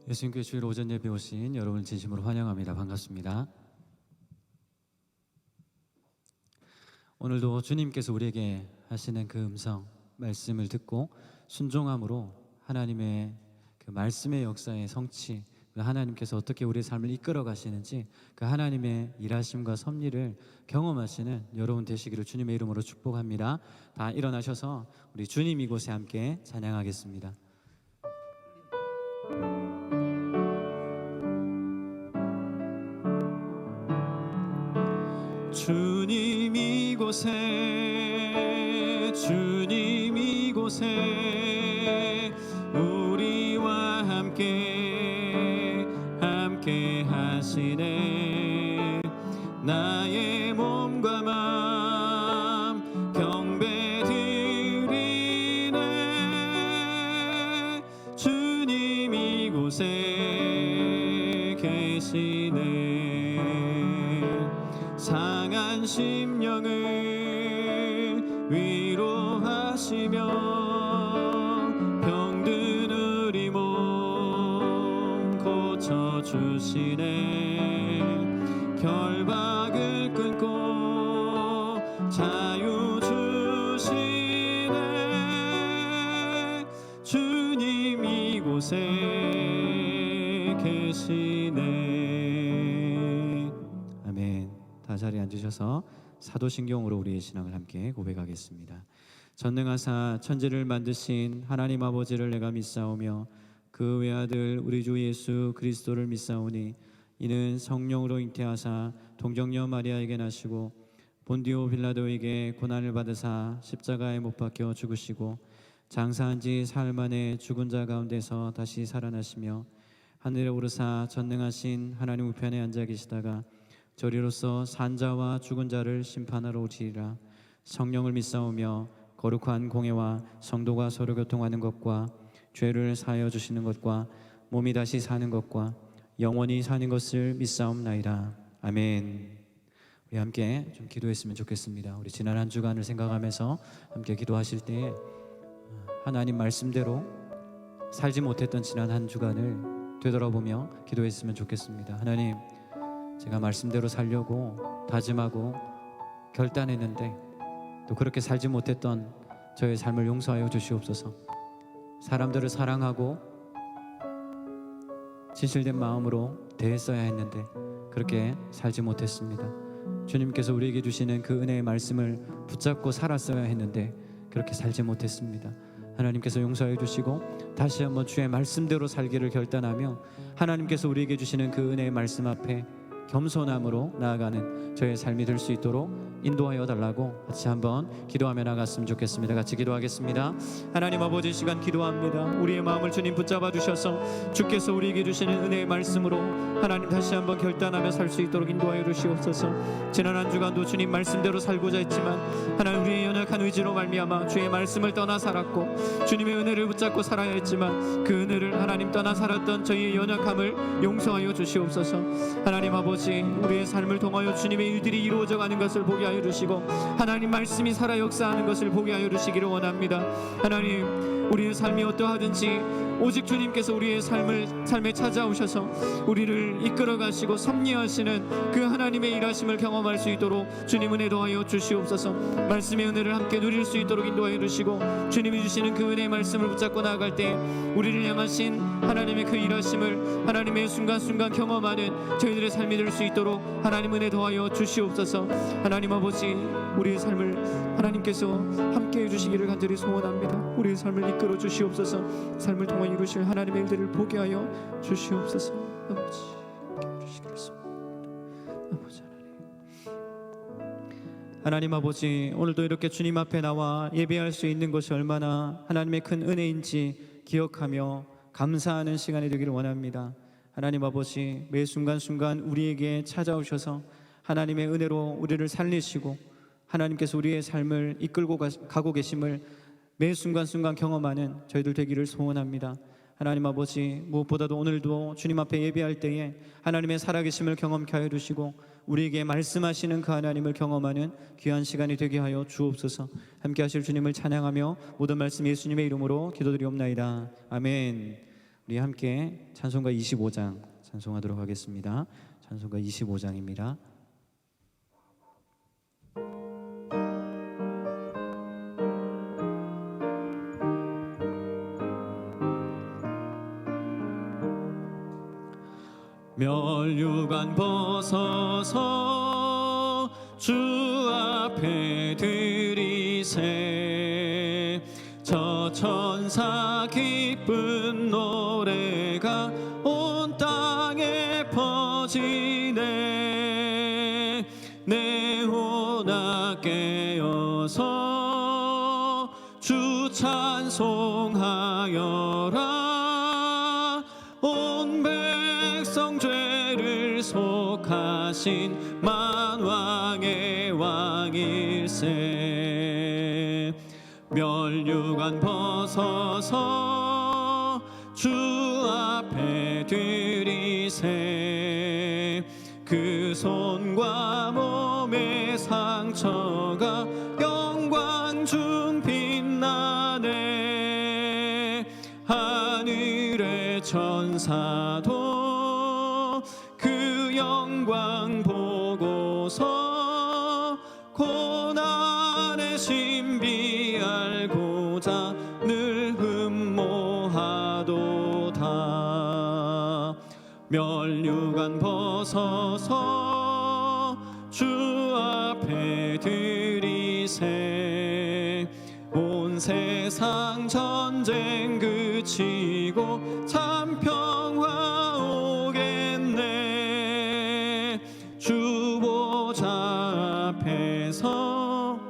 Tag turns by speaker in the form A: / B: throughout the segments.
A: 예수님께 주일 오전 예배 오신 여러분 진심으로 환영합니다. 반갑습니다. 오늘도 주님께서 우리에게 하시는 그 음성 말씀을 듣고 순종함으로 하나님의 그 말씀의 역사의 성취, 하나님께서 어떻게 우리의 삶을 이끌어 가시는지 그 하나님의 일하심과 섭리를 경험하시는 여러분 되시기를 주님의 이름으로 축복합니다. 다 일어나셔서 우리 주님 이곳에 함께 찬양하겠습니다. 주님 이곳에, 주님 이곳에 우리와 함께 하시네. 나의 몸과 마음 경배드리네. 주님 이곳에 계시네. 상한 심령을 위로하시며 병든 우리 몸 고쳐주시네. 결박을 끊고 자유 주시네. 주님 이곳에 계시네. 아멘. 다 자리에 앉으셔서 사도신경으로 우리의 신앙을 함께 고백하겠습니다. 전능하사 천지를 만드신 하나님 아버지를 내가 믿사오며 그 외아들 우리 주 예수 그리스도를 믿사오니 이는 성령으로 잉태하사 동정녀 마리아에게 나시고 본디오 빌라도에게 고난을 받으사 십자가에 못 박혀 죽으시고 장사한 지 사흘 만에 죽은 자 가운데서 다시 살아나시며 하늘에 오르사 전능하신 하나님 우편에 앉아 계시다가 저리로서 산자와 죽은 자를 심판하러 오시리라. 성령을 믿사오며 거룩한 공회와 성도가 서로 교통하는 것과 죄를 사하여 주시는 것과 몸이 다시 사는 것과 영원히 사는 것을 믿사옵나이다. 아멘. 우리 함께 좀 기도했으면 좋겠습니다. 우리 지난 한 주간을 생각하면서 함께 기도하실 때에 하나님 말씀대로 살지 못했던 지난 한 주간을 되돌아보며 기도했으면 좋겠습니다. 하나님, 제가 말씀대로 살려고 다짐하고 결단했는데 또 그렇게 살지 못했던 저의 삶을 용서하여 주시옵소서. 사람들을 사랑하고 진실된 마음으로 대했어야 했는데 그렇게 살지 못했습니다. 주님께서 우리에게 주시는 그 은혜의 말씀을 붙잡고 살았어야 했는데 그렇게 살지 못했습니다. 하나님께서 용서해 주시고 다시 한번 주의 말씀대로 살기를 결단하며 하나님께서 우리에게 주시는 그 은혜의 말씀 앞에 겸손함으로 나아가는 저의 삶이 될 수 있도록 인도하여 달라고 같이 한번 기도하며 나갔으면 좋겠습니다. 같이 기도하겠습니다. 하나님 아버지, 시간 기도합니다. 우리의 마음을 주님 붙잡아 주셔서 주께서 우리에게 주시는 은혜의 말씀으로 하나님 다시 한번 결단하며 살 수 있도록 인도하여 주시옵소서. 지난 한 주간도 주님 말씀대로 살고자 했지만 하나님 우리의 연약한 의지로 말미암아 주의 말씀을 떠나 살았고 주님의 은혜를 붙잡고 살아야 했지만 그 은혜를 하나님 떠나 살았던 저희의 연약함을 용서하여 주시옵소서. 하나님 아버지, 우리의 삶을 통하여 주님의 일들이 이루어져 가는 것을 보게 하여 주시고 하나님 말씀이 살아 역사하는 것을 보게 하여 주시기를 원합니다. 하나님, 우리의 삶이 어떠하든지 오직 주님께서 우리의 삶에 찾아오셔서 우리를 이끌어 가시고 섭리하시는 그 하나님의 일하심을 경험할 수 있도록 주님 은혜 더하여 주시옵소서. 말씀의 은혜를 함께 누릴 수 있도록 인도하여 주시고 주님이 주시는 그 은혜의 말씀을 붙잡고 나아갈 때 우리를 향하신 하나님의 그 일하심을 하나님의 순간순간 경험하는 저희들의 삶이 될 수 있도록 하나님 은혜 더하여 주시옵소서. 하나님 아버지, 우리의 삶을 하나님께서 함께 해주시기를 간절히 소원합니다. 우리의 삶을 이끌어 주시옵소서. 삶을 통해 이루실 하나님의 일들을 보게 하여 주시옵소서. 아버지, 함께 해주시기를 소원합니다. 아버지 하나님 아버지, 오늘도 이렇게 주님 앞에 나와 예배할 수 있는 것이 얼마나 하나님의 큰 은혜인지 기억하며 감사하는 시간이 되기를 원합니다. 하나님 아버지, 매 순간순간 우리에게 찾아오셔서 하나님의 은혜로 우리를 살리시고 하나님께서 우리의 삶을 이끌고 가고 계심을 매 순간순간 경험하는 저희들 되기를 소원합니다. 하나님 아버지, 무엇보다도 오늘도 주님 앞에 예배할 때에 하나님의 살아계심을 경험케 하여 주시고 우리에게 말씀하시는 그 하나님을 경험하는 귀한 시간이 되게 하여 주옵소서. 함께 하실 주님을 찬양하며 모든 말씀 예수님의 이름으로 기도드리옵나이다. 아멘. 우리 함께 찬송가 25장 찬송하도록 하겠습니다. 찬송가 25장입니다. 멸류관 벗어서 주 앞에 드리세. 저 천사 기쁜 노래가 온 땅에 퍼지네. 내 혼아 깨어서 주 찬송하여라. 온 백성 죄를 속하신 만왕의 왕일세. 멸류관 벗어서 주 앞에 드리세. 그 손과 몸의 상처가 영광 중 빛나네. 하늘의 천사도 그 영광 보고서 고난의 신비 알고자 늘 흠모하도다. 멸류관 벗어서 주 앞에 드리세. 온 세상 전쟁 그치고 참 평화 오겠네. 주 보좌 앞에서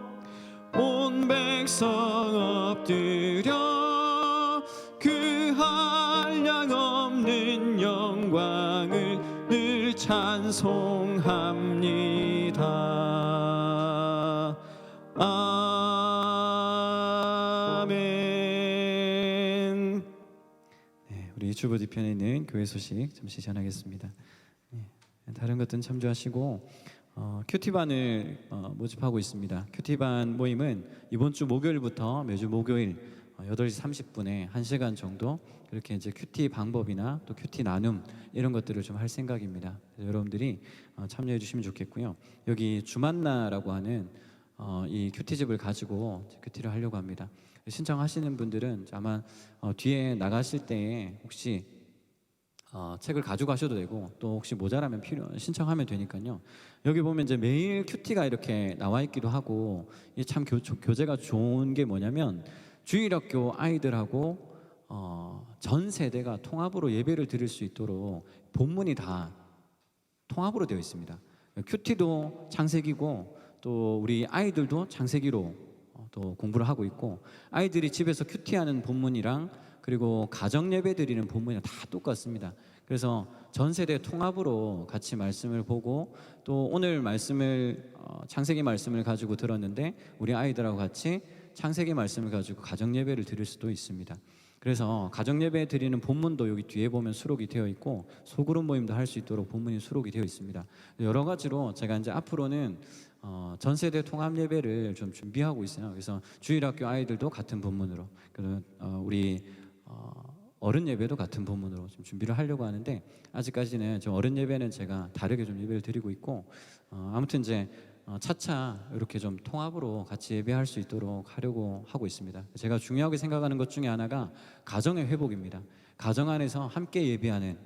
A: 온 백성 엎드려 그 한량 없는 영광을 늘 찬송합니다. 아멘. 네, 우리 주보 뒤편에 있는 교회 소식 잠시 전하겠습니다. 네, 다른 것들은 참조하시고 큐티반을 모집하고 있습니다. 큐티반 모임은 이번 주 목요일부터 매주 목요일 8시 30분에 1시간 정도 그렇게 이제 큐티 방법이나 또 큐티 나눔 이런 것들을 좀 할 생각입니다. 그래서 여러분들이 참여해 주시면 좋겠고요. 여기 주만나라고 하는 이 큐티집을 가지고 큐티를 하려고 합니다. 신청하시는 분들은 아마 뒤에 나가실 때에 혹시 책을 가져가셔도 되고 또 혹시 모자라면 신청하면 되니까요. 여기 보면 이제 매일 큐티가 이렇게 나와 있기도 하고 이게 참 교재가 좋은 게 뭐냐면 주일학교 아이들하고 전 세대가 통합으로 예배를 드릴 수 있도록 본문이 다 통합으로 되어 있습니다. 큐티도 창세기고 또 우리 아이들도 창세기로 또 공부를 하고 있고 아이들이 집에서 큐티하는 본문이랑 그리고 가정 예배 드리는 본문이랑 다 똑같습니다. 그래서 전 세대 통합으로 같이 말씀을 보고 또 오늘 말씀을 창세기 말씀을 가지고 들었는데 우리 아이들하고 같이 창세기 말씀을 가지고 가정 예배를 드릴 수도 있습니다. 그래서 가정 예배 드리는 본문도 여기 뒤에 보면 수록이 되어 있고 소그룹 모임도 할 수 있도록 본문이 수록이 되어 있습니다. 여러 가지로 제가 이제 앞으로는 전 세대 통합 예배를 좀 준비하고 있어요. 그래서 주일학교 아이들도 같은 본문으로 그리고 우리 어른 예배도 같은 본문으로 좀 준비를 하려고 하는데 아직까지는 좀 어른 예배는 제가 다르게 좀 예배를 드리고 있고 아무튼 이제 차차 이렇게 좀 통합으로 같이 예배할 수 있도록 하려고 하고 있습니다. 제가 중요하게 생각하는 것 중에 하나가 가정의 회복입니다. 가정 안에서 함께 예배하는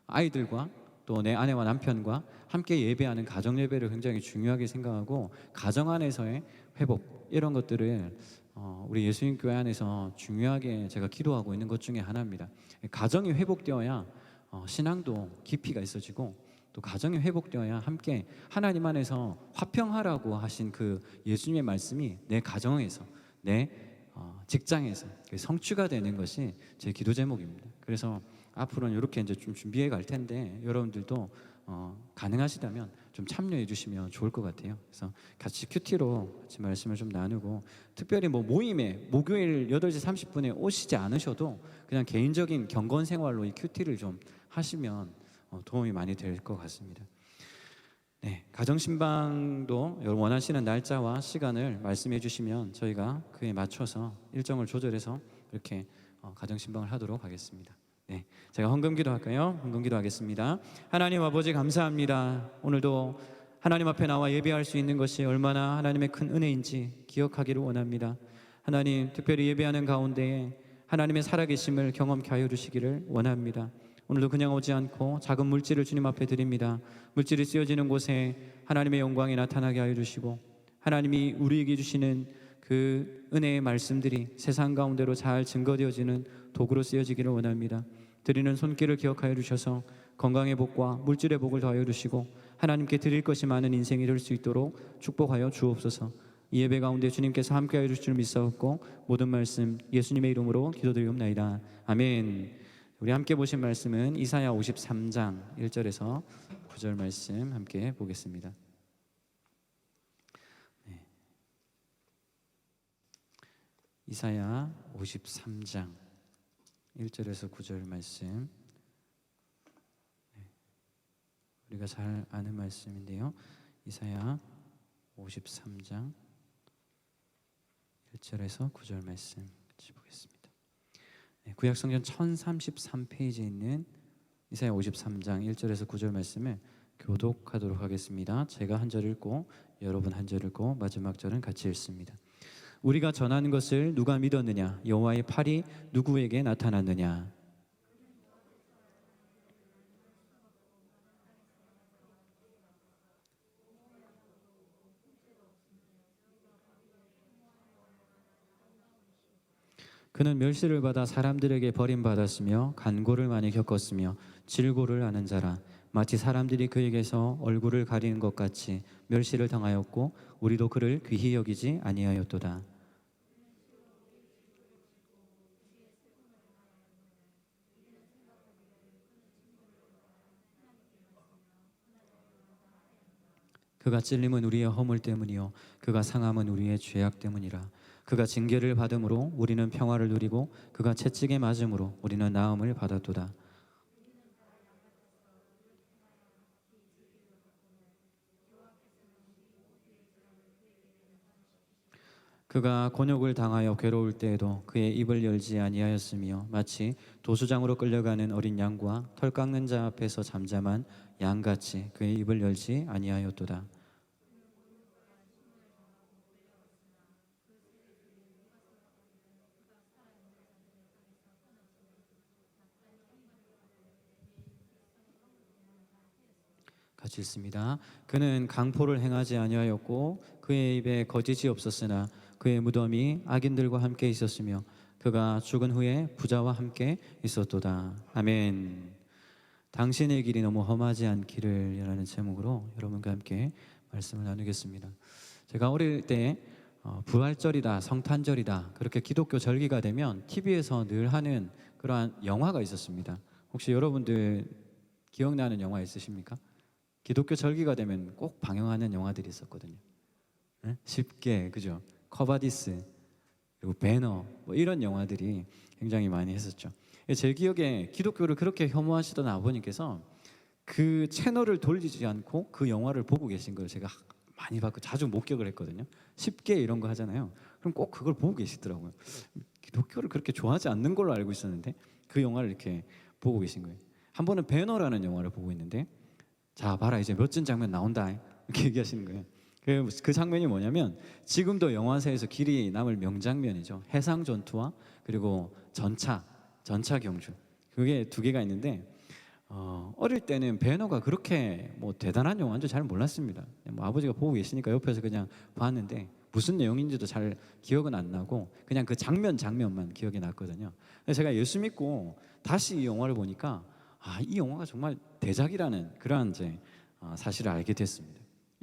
A: 아이들과 또 내 아내와 남편과 함께 예배하는 가정 예배를 굉장히 중요하게 생각하고 가정 안에서의 회복 이런 것들을 우리 예수님 교회 안에서 중요하게 제가 기도하고 있는 것 중에 하나입니다. 가정이 회복되어야 신앙도 깊이가 있어지고 또 가정이 회복되어야 함께 하나님 안에서 화평하라고 하신 그 예수님의 말씀이 내 가정에서 내 직장에서 성취가 되는 것이 제 기도 제목입니다. 그래서 앞으로는 이렇게 이제 좀 준비해 갈 텐데 여러분들도 가능하시다면 좀 참여해 주시면 좋을 것 같아요. 그래서 같이 큐티로 같이 말씀을 좀 나누고 특별히 뭐 모임에 목요일 8시 30분에 오시지 않으셔도 그냥 개인적인 경건 생활로 이 큐티를 좀 하시면 도움이 많이 될 것 같습니다. 네, 가정신방도 여러분 원하시는 날짜와 시간을 말씀해 주시면 저희가 그에 맞춰서 일정을 조절해서 이렇게 가정신방을 하도록 하겠습니다. 네, 제가 헌금기도 할까요? 헌금기도 하겠습니다. 하나님 아버지 감사합니다. 오늘도 하나님 앞에 나와 예배할 수 있는 것이 얼마나 하나님의 큰 은혜인지 기억하기를 원합니다. 하나님, 특별히 예배하는 가운데에 하나님의 살아계심을 경험케 하여 주시기를 원합니다. 오늘도 그냥 오지 않고 작은 물질을 주님 앞에 드립니다. 물질이 쓰여지는 곳에 하나님의 영광이 나타나게 하여 주시고, 하나님이 우리에게 주시는 그 은혜의 말씀들이 세상 가운데로 잘 증거되어지는 도구로 쓰여지기를 원합니다. 드리는 손길을 기억하여 주셔서 건강의 복과 물질의 복을 더하여 주시고, 하나님께 드릴 것이 많은 인생이 될 수 있도록 축복하여 주옵소서. 이 예배 가운데 주님께서 함께하여 주실 줄 믿사옵고, 모든 말씀 예수님의 이름으로 기도드리옵나이다. 아멘. 우리 함께 보신 말씀은 이사야 53장 1절에서 9절 말씀 함께 보겠습니다. 네. 이사야 53장 1절에서 9절 말씀, 우리가 잘 아는 말씀인데요. 이사야 53장 1절에서 9절 말씀 같이 보겠습니다. 구약성경 1033페이지에 있는 이사야 53장 1절에서 9절 말씀을 교독하도록 하겠습니다. 제가 한 절 읽고 여러분 한 절 읽고 마지막 절은 같이 읽습니다. 우리가 전하는 것을 누가 믿었느냐? 여호와의 팔이 누구에게 나타났느냐? 그는 멸시를 받아 사람들에게 버림받았으며 간고를 많이 겪었으며 질고를 아는 자라. 마치 사람들이 그에게서 얼굴을 가리는 것 같이 멸시를 당하였고, 우리도 그를 귀히 여기지 아니하였도다. 그가 찔림은 우리의 허물 때문이요 그가 상함은 우리의 죄악 때문이라. 그가 징계를 받음으로 우리는 평화를 누리고 그가 채찍에 맞음으로 우리는 나음을 받았도다. 그가 곤욕을 당하여 괴로울 때에도 그의 입을 열지 아니하였으며, 마치 도수장으로 끌려가는 어린 양과 털 깎는 자 앞에서 잠잠한 양같이 그의 입을 열지 아니하였도다. 같이 읽습니다. 그는 강포를 행하지 아니하였고 그의 입에 거짓이 없었으나 그의 무덤이 악인들과 함께 있었으며 그가 죽은 후에 부자와 함께 있었도다. 아멘. 당신의 길이 너무 험하지 않기를 라는 제목으로 여러분과 함께 말씀을 나누겠습니다. 제가 어릴 때 부활절이다, 성탄절이다, 그렇게 기독교 절기가 되면 TV에서 늘 하는 그러한 영화가 있었습니다. 혹시 여러분들 기억나는 영화 있으십니까? 기독교 절기가 되면 꼭 방영하는 영화들이 있었거든요. 네? 쉽게, 그죠? 커바디스, 그리고 배너, 뭐 이런 영화들이 굉장히 많이 했었죠. 제 기억에 기독교를 그렇게 혐오하시던 아버님께서 그 채널을 돌리지 않고 그 영화를 보고 계신 걸 제가 많이 봤고 자주 목격을 했거든요. 쉽게 이런 거 하잖아요. 그럼 꼭 그걸 보고 계시더라고요. 기독교를 그렇게 좋아하지 않는 걸로 알고 있었는데 그 영화를 이렇게 보고 계신 거예요. 한 번은 배너라는 영화를 보고 있는데, 자 봐라 이제 멋진 장면 나온다 이렇게 얘기하시는 거예요. 그 장면이 뭐냐면, 지금도 영화사에서 길이 남을 명장면이죠. 해상 전투와 그리고 전차 경주, 그게 두 개가 있는데, 어릴 때는 배너가 그렇게 뭐 대단한 영화인 줄 잘 몰랐습니다. 뭐 아버지가 보고 계시니까 옆에서 그냥 봤는데 무슨 내용인지도 잘 기억은 안 나고 그냥 그 장면만 기억이 났거든요. 제가 예수 믿고 다시 이 영화를 보니까 이 영화가 정말 대작이라는 그러한 이제 사실을 알게 됐습니다.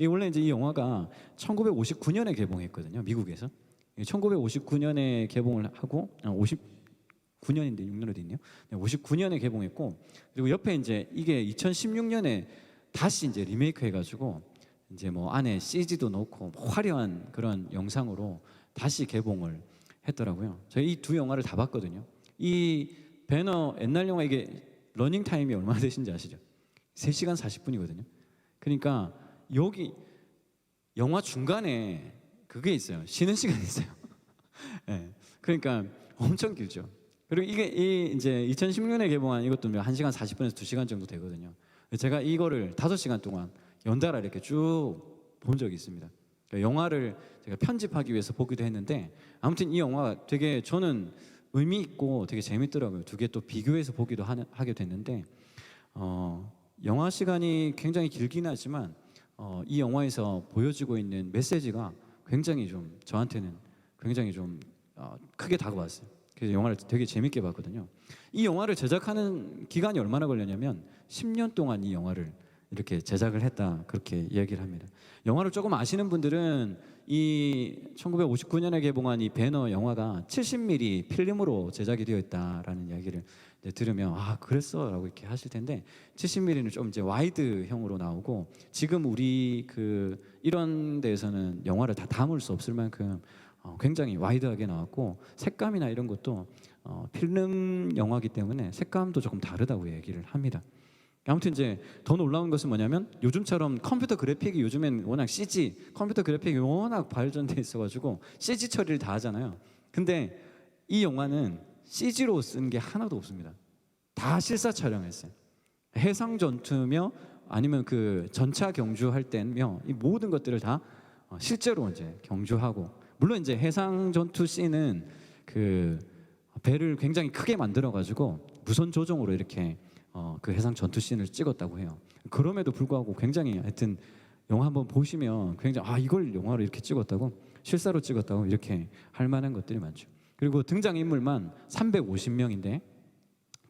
A: 원래 이제 이 영화가 1959년에 개봉했거든요, 미국에서. 1959년에 개봉을 하고 59년인데 6년으로 돼 있네요. 59년에 개봉했고, 그리고 옆에 이제 이게 2016년에 다시 이제 리메이크 해가지고 이제 뭐 안에 CG도 넣고 화려한 그런 영상으로 다시 개봉을 했더라고요. 저희 이 두 영화를 다 봤거든요. 이 배너 옛날 영화 이게 러닝 타임이 얼마나 되신지 아시죠? 3시간 40분이거든요. 그러니까 여기 영화 중간에 그게 있어요. 쉬는 시간이 있어요. 네. 그러니까 엄청 길죠. 그리고 이게 이제 2016년에 개봉한 이것도 1시간 40분에서 2시간 정도 되거든요. 제가 이거를 5시간 동안 연달아 이렇게 쭉 본 적이 있습니다. 그러니까 영화를 제가 편집하기 위해서 보기도 했는데 아무튼 이 영화가 되게 저는 의미 있고 되게 재밌더라고요. 두 개 또 비교해서 보기도 하게 됐는데 영화 시간이 굉장히 길긴 하지만 이 영화에서 보여지고 있는 메시지가 굉장히 좀 저한테는 굉장히 좀 크게 다가왔어요. 그래서 영화를 되게 재밌게 봤거든요. 이 영화를 제작하는 기간이 얼마나 걸렸냐면 10년 동안 이 영화를 이렇게 제작을 했다 그렇게 이야기를 합니다. 영화를 조금 아시는 분들은 이 1959년에 개봉한 이 배너 영화가 70mm 필름으로 제작이 되어 있다라는 이야기를 들으면 아 그랬어라고 이렇게 하실 텐데 70mm는 좀 이제 와이드형으로 나오고 지금 우리 그 이런 데에서는 영화를 다 담을 수 없을 만큼 굉장히 와이드하게 나왔고 색감이나 이런 것도 필름 영화이기 때문에 색감도 조금 다르다고 얘기를 합니다. 아무튼 이제 더 놀라운 것은 뭐냐면 요즘처럼 컴퓨터 그래픽이 요즘엔 워낙 CG 컴퓨터 그래픽이 워낙 발전돼 있어가지고 CG 처리를 다 하잖아요. 근데 이 영화는 CG로 쓴 게 하나도 없습니다. 다 실사 촬영했어요. 해상 전투며 아니면 그 전차 경주할 때며 이 모든 것들을 다 실제로 이제 경주하고 물론 이제 해상 전투 씬은 그 배를 굉장히 크게 만들어 가지고 무선 조종으로 이렇게 그 해상 전투 씬을 찍었다고 해요. 그럼에도 불구하고 굉장히 하여튼 영화 한번 보시면 굉장히 아 이걸 영화로 이렇게 찍었다고 실사로 찍었다고 이렇게 할 만한 것들이 많죠. 그리고 등장 인물만 350명인데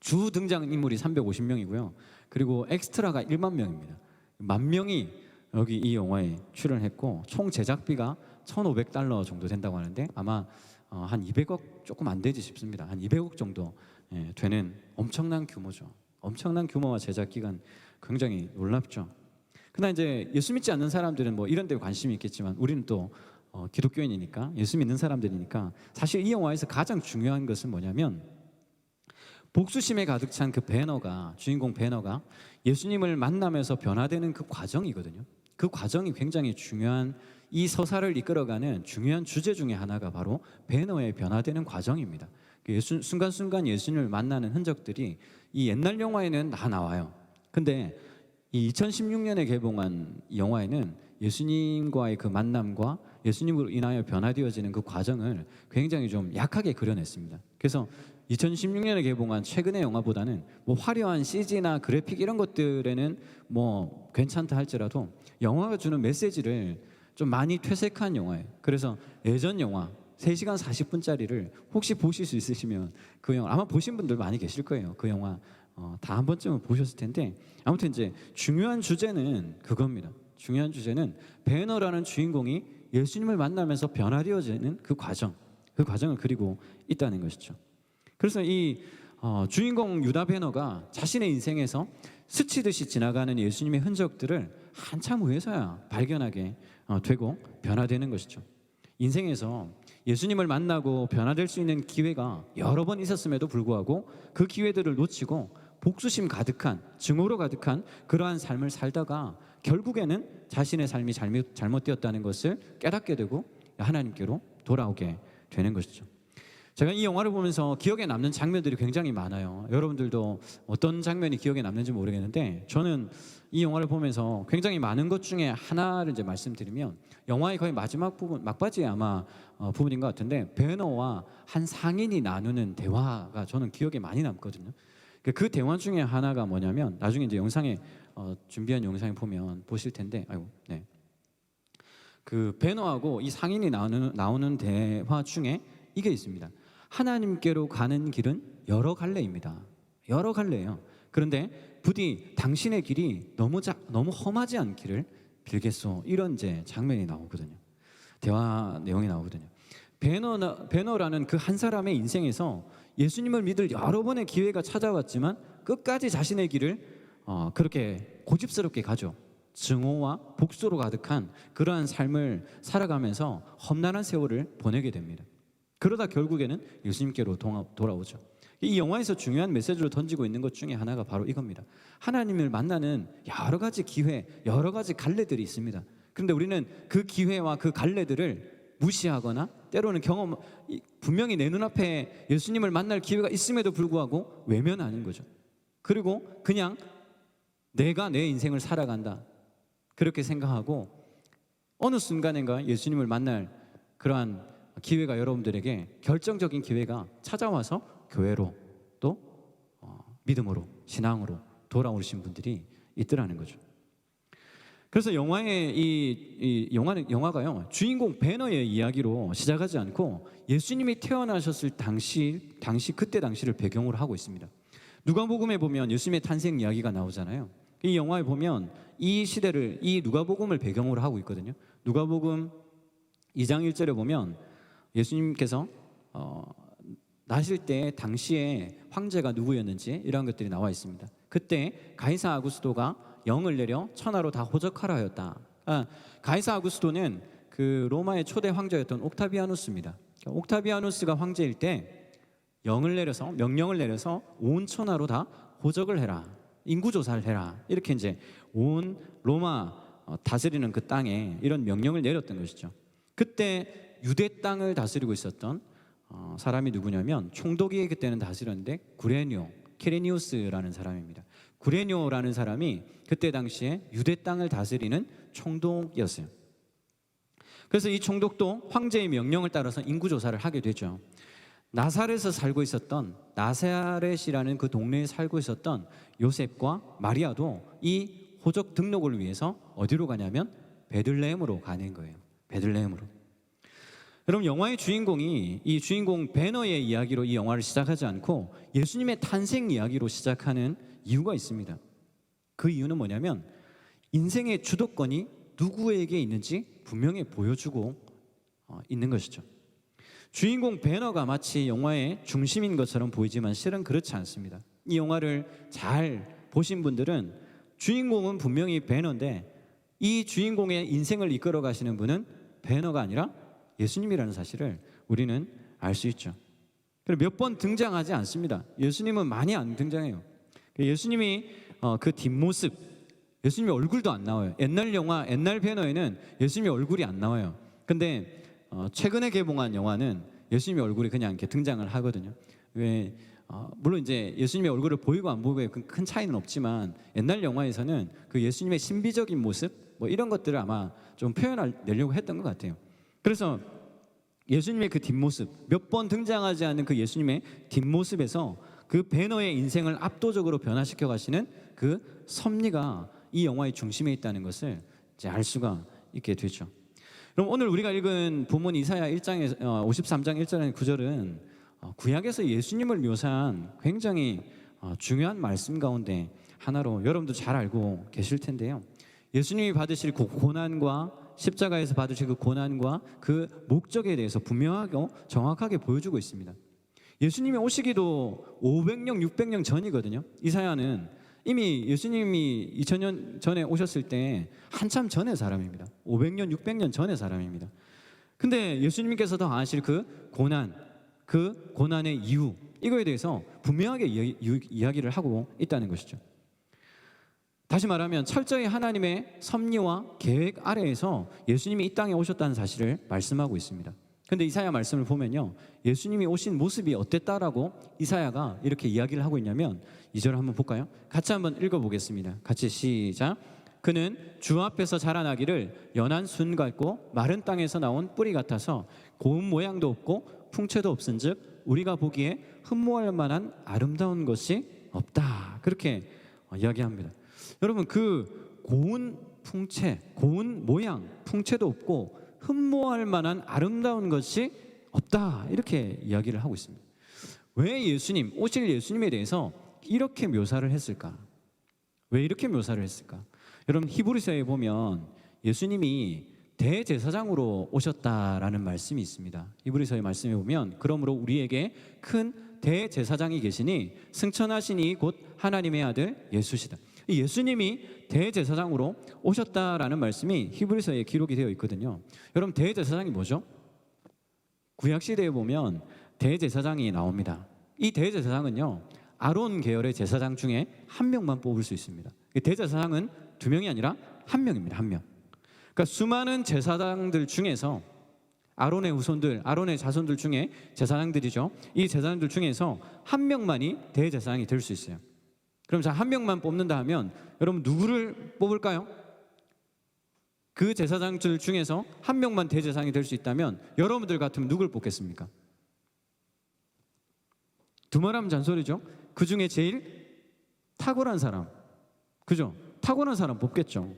A: 주 등장 인물이 350명이고요. 그리고 엑스트라가 1만 명입니다. 10,000명이 여기 이 영화에 출연했고 총 제작비가 1,500달러 정도 된다고 하는데 아마 한 200억 조금 안 되지 싶습니다. 한 200억 정도 되는 엄청난 규모죠. 엄청난 규모와 제작 기간 굉장히 놀랍죠. 그러나 이제 예수 믿지 않는 사람들은 뭐 이런 데 관심이 있겠지만 우리는 또 기독교인이니까 예수 믿는 사람들이니까 사실 이 영화에서 가장 중요한 것은 뭐냐면 복수심에 가득 찬 그 배너가 주인공 배너가 예수님을 만나면서 변화되는 그 과정이거든요. 그 과정이 굉장히 중요한 이 서사를 이끌어가는 중요한 주제 중에 하나가 바로 배너의 변화되는 과정입니다. 순간순간 예수님을 만나는 흔적들이 이 옛날 영화에는 다 나와요. 근데 이 2016년에 개봉한 이 영화에는 예수님과의 그 만남과 예수님으로 인하여 변화되어지는 그 과정을 굉장히 좀 약하게 그려냈습니다. 그래서 2016년에 개봉한 최근의 영화보다는 뭐 화려한 CG나 그래픽 이런 것들에는 뭐 괜찮다 할지라도 영화가 주는 메시지를 좀 많이 퇴색한 영화예요. 그래서 예전 영화 3시간 40분짜리를 혹시 보실 수 있으시면 그 영화 아마 보신 분들 많이 계실 거예요. 그 영화 다 한 번쯤은 보셨을 텐데 아무튼 이제 중요한 주제는 그겁니다. 중요한 주제는 배너라는 주인공이 예수님을 만나면서 변화되어지는 그 과정을 그리고 있다는 것이죠. 그래서 이 주인공 유다 배너가 자신의 인생에서 스치듯이 지나가는 예수님의 흔적들을 한참 후에서야 발견하게 되고 변화되는 것이죠. 인생에서 예수님을 만나고 변화될 수 있는 기회가 여러 번 있었음에도 불구하고 그 기회들을 놓치고 복수심 가득한 증오로 가득한 그러한 삶을 살다가 결국에는 자신의 삶이 잘못되었다는 것을 깨닫게 되고 하나님께로 돌아오게 되는 것이죠. 제가 이 영화를 보면서 기억에 남는 장면들이 굉장히 많아요. 여러분들도 어떤 장면이 기억에 남는지 모르겠는데 저는 이 영화를 보면서 굉장히 많은 것 중에 하나를 이제 말씀드리면 영화의 거의 마지막 부분, 막바지에 아마 부분인 것 같은데 배너와 한 상인이 나누는 대화가 저는 기억에 많이 남거든요. 그 대화 중에 하나가 뭐냐면 나중에 이제 영상에 준비한 영상에 보면 보실 텐데 그 배너하고 이 상인이 나오는 대화 중에 이게 있습니다. 하나님께로 가는 길은 여러 갈래입니다. 여러 갈래예요. 그런데 부디 당신의 길이 너무 험하지 않기를 빌겠소. 이런 이제 장면이 나오거든요. 대화 내용이 나오거든요. 배너라는 그 한 사람의 인생에서 예수님을 믿을 여러 번의 기회가 찾아왔지만 끝까지 자신의 길을 그렇게 고집스럽게 가죠. 증오와 복수로 가득한 그러한 삶을 살아가면서 험난한 세월을 보내게 됩니다. 그러다 결국에는 예수님께로 돌아오죠. 이 영화에서 중요한 메시지를 던지고 있는 것 중에 하나가 바로 이겁니다. 하나님을 만나는 여러 가지 기회, 여러 가지 갈래들이 있습니다. 그런데 우리는 그 기회와 그 갈래들을 무시하거나 때로는 분명히 내 눈앞에 예수님을 만날 기회가 있음에도 불구하고 외면하는 거죠. 그리고 그냥 내가 내 인생을 살아간다 그렇게 생각하고 어느 순간인가 예수님을 만날 그러한 기회가 여러분들에게 결정적인 기회가 찾아와서 교회로 또 믿음으로 신앙으로 돌아오신 분들이 있더라는 거죠. 그래서 영화가요 주인공 배너의 이야기로 시작하지 않고 예수님이 태어나셨을 당시를 배경으로 하고 있습니다. 누가복음에 보면 예수님의 탄생 이야기가 나오잖아요. 이 영화에 보면 이 시대를 이 누가복음을 배경으로 하고 있거든요. 누가복음 2장 1절에 보면 예수님께서 나실 때 당시에 황제가 누구였는지 이런 것들이 나와 있습니다. 그때 가이사 아구스토가 영을 내려 천하로 다 호적하라 하였다. 가이사 아구스토는 그 로마의 초대 황제였던 옥타비아누스입니다. 옥타비아누스가 황제일 때 명령을 내려서 온 천하로 다 호적을 해라, 인구 조사를 해라, 이렇게 이제 온 로마 다스리는 그 땅에 이런 명령을 내렸던 것이죠. 그때 유대 땅을 다스리고 있었던 사람이 누구냐면 총독이 그때는 다스렸는데 퀴레니우스라는 사람입니다. 퀴레니오라는 사람이 그때 당시에 유대 땅을 다스리는 총독이었어요. 그래서 이 총독도 황제의 명령을 따라서 인구조사를 하게 되죠. 나사렛에 살고 있었던 나사렛이라는 그 동네에 살고 있었던 요셉과 마리아도 이 호적 등록을 위해서 어디로 가냐면 베들레헴으로 가는 거예요. 베들레헴으로. 여러분 영화의 주인공이 이 주인공 배너의 이야기로 이 영화를 시작하지 않고 예수님의 탄생 이야기로 시작하는 이유가 있습니다. 그 이유는 뭐냐면 인생의 주도권이 누구에게 있는지 분명히 보여주고 있는 것이죠. 주인공 배너가 마치 영화의 중심인 것처럼 보이지만 실은 그렇지 않습니다. 이 영화를 잘 보신 분들은 주인공은 분명히 배너인데 이 주인공의 인생을 이끌어 가시는 분은 배너가 아니라 예수님이라는 사실을 우리는 알 수 있죠. 몇 번 등장하지 않습니다. 예수님은 많이 안 등장해요. 예수님이 그 뒷모습, 예수님의 얼굴도 안 나와요. 옛날 배너에는 예수님의 얼굴이 안 나와요. 근데 최근에 개봉한 영화는 예수님의 얼굴이 그냥 이렇게 등장을 하거든요. 물론 이제 예수님의 얼굴을 보이고 안 보이고의 큰 차이는 없지만 옛날 영화에서는 그 예수님의 신비적인 모습 뭐 이런 것들을 아마 좀 표현하려고 했던 것 같아요. 그래서 예수님의 그 뒷모습, 몇 번 등장하지 않는 그 예수님의 뒷모습에서 그 배너의 인생을 압도적으로 변화시켜 가시는 그 섭리가 이 영화의 중심에 있다는 것을 이제 알 수가 있게 되죠. 그럼 오늘 우리가 읽은 본문 이사야 1장에 53장 1절의 9절은 구약에서 예수님을 묘사한 굉장히 중요한 말씀 가운데 하나로 여러분도 잘 알고 계실 텐데요. 예수님이 받으실 그 고난과 십자가에서 받으실 그 고난과 그 목적에 대해서 분명하고 정확하게 보여주고 있습니다. 예수님이 오시기도 500년, 600년 전이거든요. 이사야는 이미 예수님이 2000년 전에 오셨을 때 한참 전의 사람입니다. 500년, 600년 전의 사람입니다. 근데 예수님께서 더 아실 그 고난의 이유, 이거에 대해서 분명하게 이야기를 하고 있다는 것이죠. 다시 말하면 철저히 하나님의 섭리와 계획 아래에서 예수님이 이 땅에 오셨다는 사실을 말씀하고 있습니다. 근데 이사야 말씀을 보면요, 예수님이 오신 모습이 어땠다라고 이사야가 이렇게 이야기를 하고 있냐면 2절 한번 볼까요? 같이 한번 읽어보겠습니다. 같이 시작. 그는 주 앞에서 자라나기를 연한 순 같고 마른 땅에서 나온 뿌리 같아서 고운 모양도 없고 풍채도 없은즉 우리가 보기에 흠모할 만한 아름다운 것이 없다. 그렇게 이야기합니다. 여러분 그 고운 풍채, 고운 모양, 풍채도 없고 흠모할 만한 아름다운 것이 없다, 이렇게 이야기를 하고 있습니다. 왜 오실 예수님에 대해서 이렇게 묘사를 했을까? 왜 이렇게 묘사를 했을까? 여러분 히브리서에 보면 예수님이 대제사장으로 오셨다라는 말씀이 있습니다. 히브리서의 말씀에 보면 그러므로 우리에게 큰 대제사장이 계시니 승천하시니 곧 하나님의 아들 예수시다. 예수님이 대제사장으로 오셨다라는 말씀이 히브리서에 기록이 되어 있거든요. 여러분 대제사장이 뭐죠? 구약시대에 보면 대제사장이 나옵니다. 이 대제사장은요 아론 계열의 제사장 중에 한 명만 뽑을 수 있습니다. 대제사장은 두 명이 아니라 한 명입니다. 한 명. 그러니까 수많은 제사장들 중에서 아론의 후손들, 아론의 자손들 중에 제사장들이죠. 이 제사장들 중에서 한 명만이 대제사장이 될 수 있어요. 그럼 자, 한 명만 뽑는다 하면 여러분 누구를 뽑을까요? 그 제사장들 중에서 한 명만 대제사장이 될 수 있다면 여러분들 같으면 누굴 뽑겠습니까? 두말하면 잔소리죠. 그 중에 제일 탁월한 사람, 그죠? 탁월한 사람 뽑겠죠.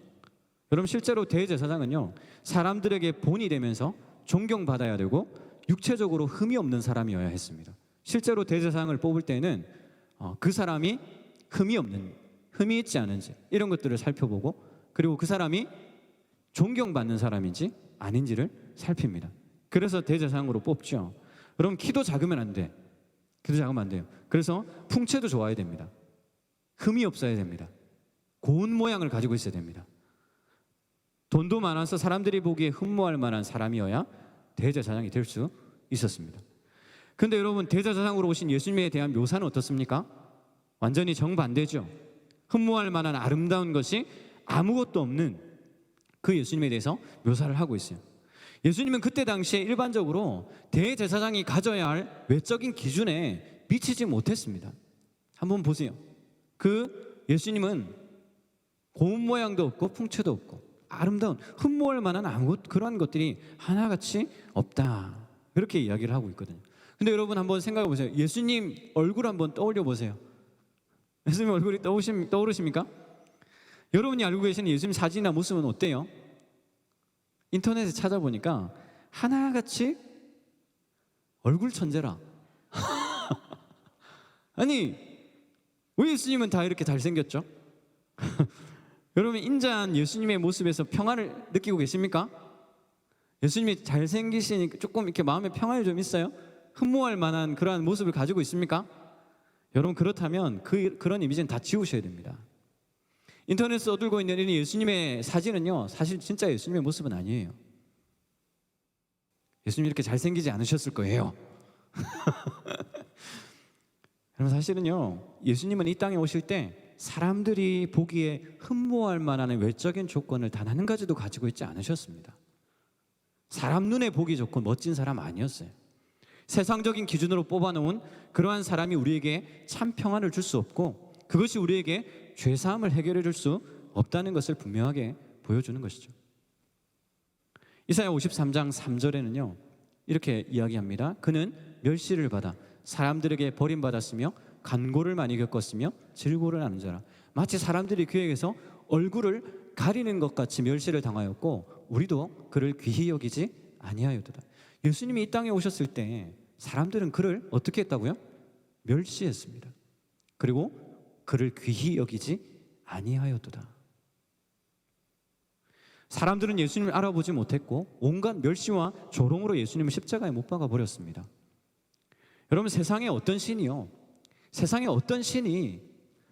A: 여러분 실제로 대제사장은요, 사람들에게 본이 되면서 존경받아야 되고 육체적으로 흠이 없는 사람이어야 했습니다. 실제로 대제사장을 뽑을 때는 그 사람이 흠이 있지 않은지 이런 것들을 살펴보고, 그리고 그 사람이 존경받는 사람인지 아닌지를 살핍니다. 그래서 대제사장으로 뽑죠. 여러분 키도 작으면 안 돼. 키도 작으면 안 돼요. 그래서 풍채도 좋아야 됩니다. 흠이 없어야 됩니다. 고운 모양을 가지고 있어야 됩니다. 돈도 많아서 사람들이 보기에 흠모할 만한 사람이어야 대제사장이 될 수 있었습니다. 근데 여러분 대제사장으로 오신 예수님에 대한 묘사는 어떻습니까? 완전히 정반대죠. 흠모할 만한 아름다운 것이 아무것도 없는 그 예수님에 대해서 묘사를 하고 있어요. 예수님은 그때 당시에 일반적으로 대제사장이 가져야 할 외적인 기준에 미치지 못했습니다. 한번 보세요. 그 예수님은 고운 모양도 없고 풍채도 없고 아름다운 흠모할 만한 아무 그러한 것들이 하나같이 없다, 이렇게 이야기를 하고 있거든요. 근데 여러분 한번 생각해 보세요. 예수님 얼굴 한번 떠올려 보세요. 예수님 얼굴이 떠오르십니까? 여러분이 알고 계시는 예수님 사진이나 모습은 어때요? 인터넷에 찾아보니까 하나같이 얼굴 천재라. 아니 왜 예수님은 다 이렇게 잘생겼죠? 여러분 인자한 예수님의 모습에서 평화를 느끼고 계십니까? 예수님이 잘생기시니까 조금 이렇게 마음에 평화가 좀 있어요? 흠모할 만한 그러한 모습을 가지고 있습니까? 여러분 그렇다면 그런 이미지는 다 지우셔야 됩니다. 인터넷에 떠들고 있는 이 예수님의 사진은요, 사실 진짜 예수님의 모습은 아니에요. 예수님이 이렇게 잘생기지 않으셨을 거예요. 여러분 사실은요, 예수님은 이 땅에 오실 때 사람들이 보기에 흠모할 만한 외적인 조건을 단 한 가지도 가지고 있지 않으셨습니다. 사람 눈에 보기 좋고 멋진 사람 아니었어요. 세상적인 기준으로 뽑아놓은 그러한 사람이 우리에게 참 평안을 줄 수 없고, 그것이 우리에게 죄사함을 해결해 줄 수 없다는 것을 분명하게 보여주는 것이죠. 이사야 53장 3절에는요 이렇게 이야기합니다. 그는 멸시를 받아 사람들에게 버림받았으며 간고를 많이 겪었으며 질고를 하는 자라. 마치 사람들이 그에게서 얼굴을 가리는 것 같이 멸시를 당하였고 우리도 그를 귀히 여기지 아니하였도다. 예수님이 이 땅에 오셨을 때 사람들은 그를 어떻게 했다고요? 멸시했습니다. 그리고 그를 귀히 여기지 아니하였도다. 사람들은 예수님을 알아보지 못했고 온갖 멸시와 조롱으로 예수님을 십자가에 못 박아 버렸습니다. 여러분 세상에 어떤 신이요, 세상에 어떤 신이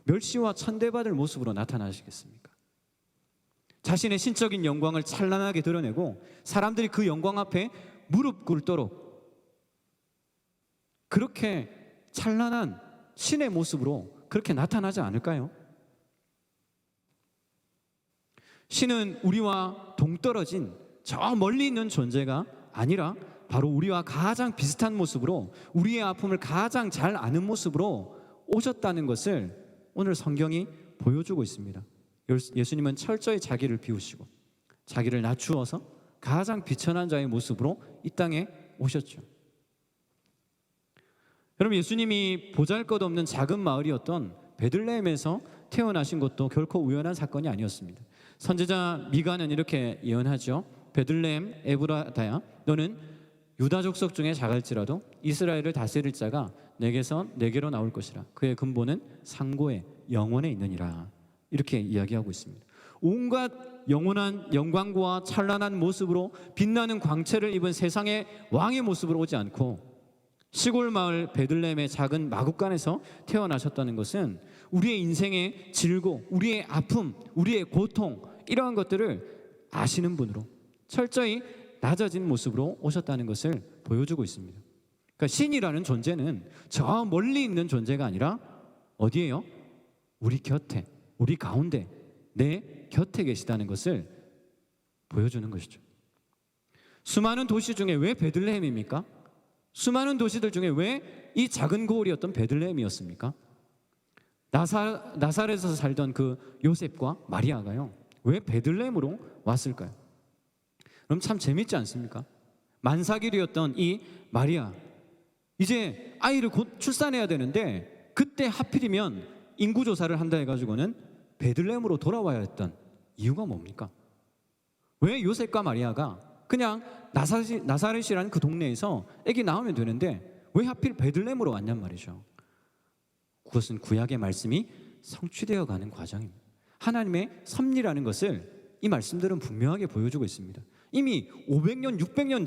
A: 멸시와 천대받을 모습으로 나타나시겠습니까? 자신의 신적인 영광을 찬란하게 드러내고 사람들이 그 영광 앞에 무릎 꿇도록 그렇게 찬란한 신의 모습으로 그렇게 나타나지 않을까요? 신은 우리와 동떨어진 저 멀리 있는 존재가 아니라 바로 우리와 가장 비슷한 모습으로, 우리의 아픔을 가장 잘 아는 모습으로 오셨다는 것을 오늘 성경이 보여주고 있습니다. 예수님은 철저히 자기를 비우시고 자기를 낮추어서 가장 비천한 자의 모습으로 이 땅에 오셨죠. 여러분 예수님이 보잘것없는 작은 마을이었던 베들레헴에서 태어나신 것도 결코 우연한 사건이 아니었습니다. 선지자 미가는 이렇게 예언하죠. 베들레헴 에브라다야, 너는 유다 족속 중에 작을지라도 이스라엘을 다스릴 자가 내게로 나올 것이라. 그의 근본은 상고에 영원에 있느니라. 이렇게 이야기하고 있습니다. 온갖 영원한 영광과 찬란한 모습으로 빛나는 광채를 입은 세상의 왕의 모습으로 오지 않고 시골 마을 베들레헴의 작은 마국간에서 태어나셨다는 것은 우리의 인생의 질고, 우리의 아픔, 우리의 고통, 이러한 것들을 아시는 분으로 철저히 낮아진 모습으로 오셨다는 것을 보여주고 있습니다. 그러니까 신이라는 존재는 저 멀리 있는 존재가 아니라 어디에요? 우리 곁에, 우리 가운데, 내 곁에 계시다는 것을 보여주는 것이죠. 수많은 도시 중에 왜 베들레헴입니까? 수많은 도시들 중에 왜 이 작은 고을이었던 베들레헴이었습니까? 나사렛에서 살던 그 요셉과 마리아가요, 왜 베들레헴으로 왔을까요? 그럼 참 재밌지 않습니까? 만삭일이었던 이 마리아, 이제 아이를 곧 출산해야 되는데 그때 하필이면 인구조사를 한다 해가지고는 베들레헴으로 돌아와야 했던 이유가 뭡니까? 왜 요셉과 마리아가 그냥 나사렛이라는 그 동네에서 아기 낳으면 되는데 왜 하필 베들레헴으로 왔냔 말이죠. 그것은 구약의 말씀이 성취되어 가는 과정입니다. 하나님의 섭리라는 것을 이 말씀들은 분명하게 보여주고 있습니다. 이미 500년, 600년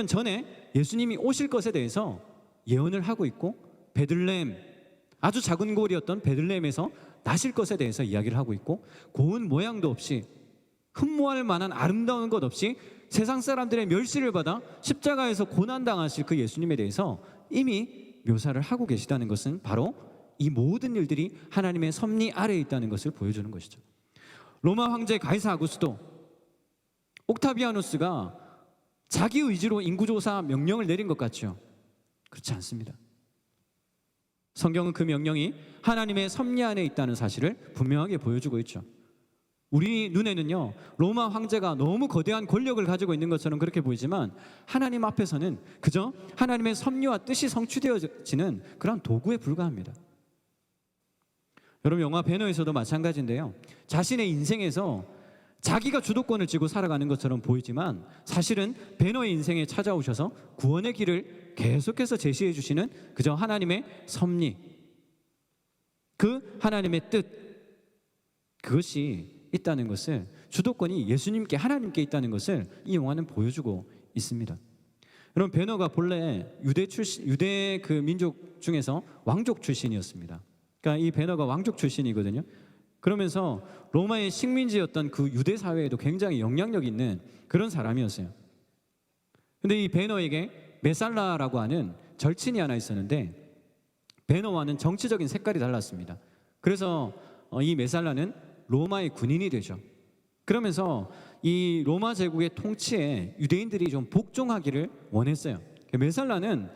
A: 전에 예수님이 오실 것에 대해서 예언을 하고 있고, 베들레헴, 아주 작은 고을이었던 베들레헴에서 나실 것에 대해서 이야기를 하고 있고, 고운 모양도 없이 흠모할 만한 아름다운 것 없이 세상 사람들의 멸시를 받아 십자가에서 고난당하실 그 예수님에 대해서 이미 묘사를 하고 계시다는 것은 바로 이 모든 일들이 하나님의 섭리 아래에 있다는 것을 보여주는 것이죠. 로마 황제 가이사 아구스도, 옥타비아누스가 자기 의지로 인구조사 명령을 내린 것 같죠? 그렇지 않습니다. 성경은 그 명령이 하나님의 섭리 안에 있다는 사실을 분명하게 보여주고 있죠. 우리 눈에는요, 로마 황제가 너무 거대한 권력을 가지고 있는 것처럼 그렇게 보이지만 하나님 앞에서는 그저 하나님의 섭리와 뜻이 성취되어지는 그런 도구에 불과합니다. 여러분, 영화 배너에서도 마찬가지인데요, 자신의 인생에서 자기가 주도권을 쥐고 살아가는 것처럼 보이지만 사실은 배너의 인생에 찾아오셔서 구원의 길을 계속해서 제시해 주시는 그저 하나님의 섭리, 그 하나님의 뜻, 그것이 있다는 것을, 주도권이 예수님께, 하나님께 있다는 것을 이 영화는 보여주고 있습니다. 여러분, 베너가 본래 유대 그 민족 중에서 왕족 출신이었습니다. 그러니까 이 베너가 왕족 출신이거든요. 그러면서 로마의 식민지였던 그 유대 사회에도 굉장히 영향력 있는 그런 사람이었어요. 근데 이 베너에게 메살라라고 하는 절친이 하나 있었는데, 베너와는 정치적인 색깔이 달랐습니다. 그래서 이 메살라는 로마의 군인이 되죠. 그러면서 이 로마 제국의 통치에 유대인들이 좀 복종하기를 원했어요. 메살라는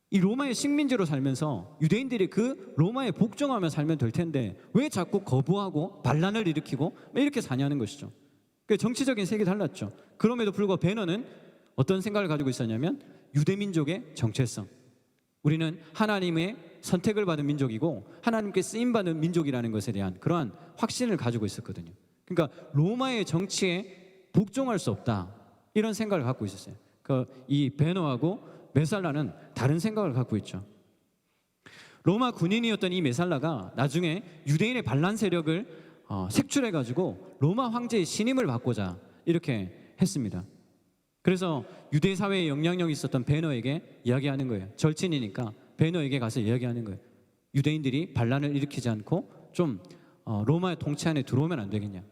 A: 이 로마의 식민지로 살면서 유대인들이 그 로마에 복종하며 살면 될 텐데 왜 자꾸 거부하고 반란을 일으키고 이렇게 사냐는 것이죠. 정치적인 색이 달랐죠. 그럼에도 불구하고 베너는 어떤 생각을 가지고 있었냐면, 유대민족의 정체성, 우리는 하나님의 선택을 받은 민족이고 하나님께 쓰임받은 민족이라는 것에 대한 그러한 확신을 가지고 있었거든요. 그러니까 로마의 정치에 복종할 수 없다, 이런 생각을 갖고 있었어요. 이 베너하고 메살라는 다른 생각을 갖고 있죠. 로마 군인이었던 이 메살라가 나중에 유대인의 반란 세력을 색출해가지고 로마 황제의 신임을 받고자 이렇게 했습니다. 그래서 유대 사회에 영향력이 있었던 베너에게 이야기하는 거예요. 절친이니까 베너에게 가서 이야기하는 거예요. 유대인들이 반란을 일으키지 않고 좀 로마의 통치 안에 들어오면 안 되겠냐.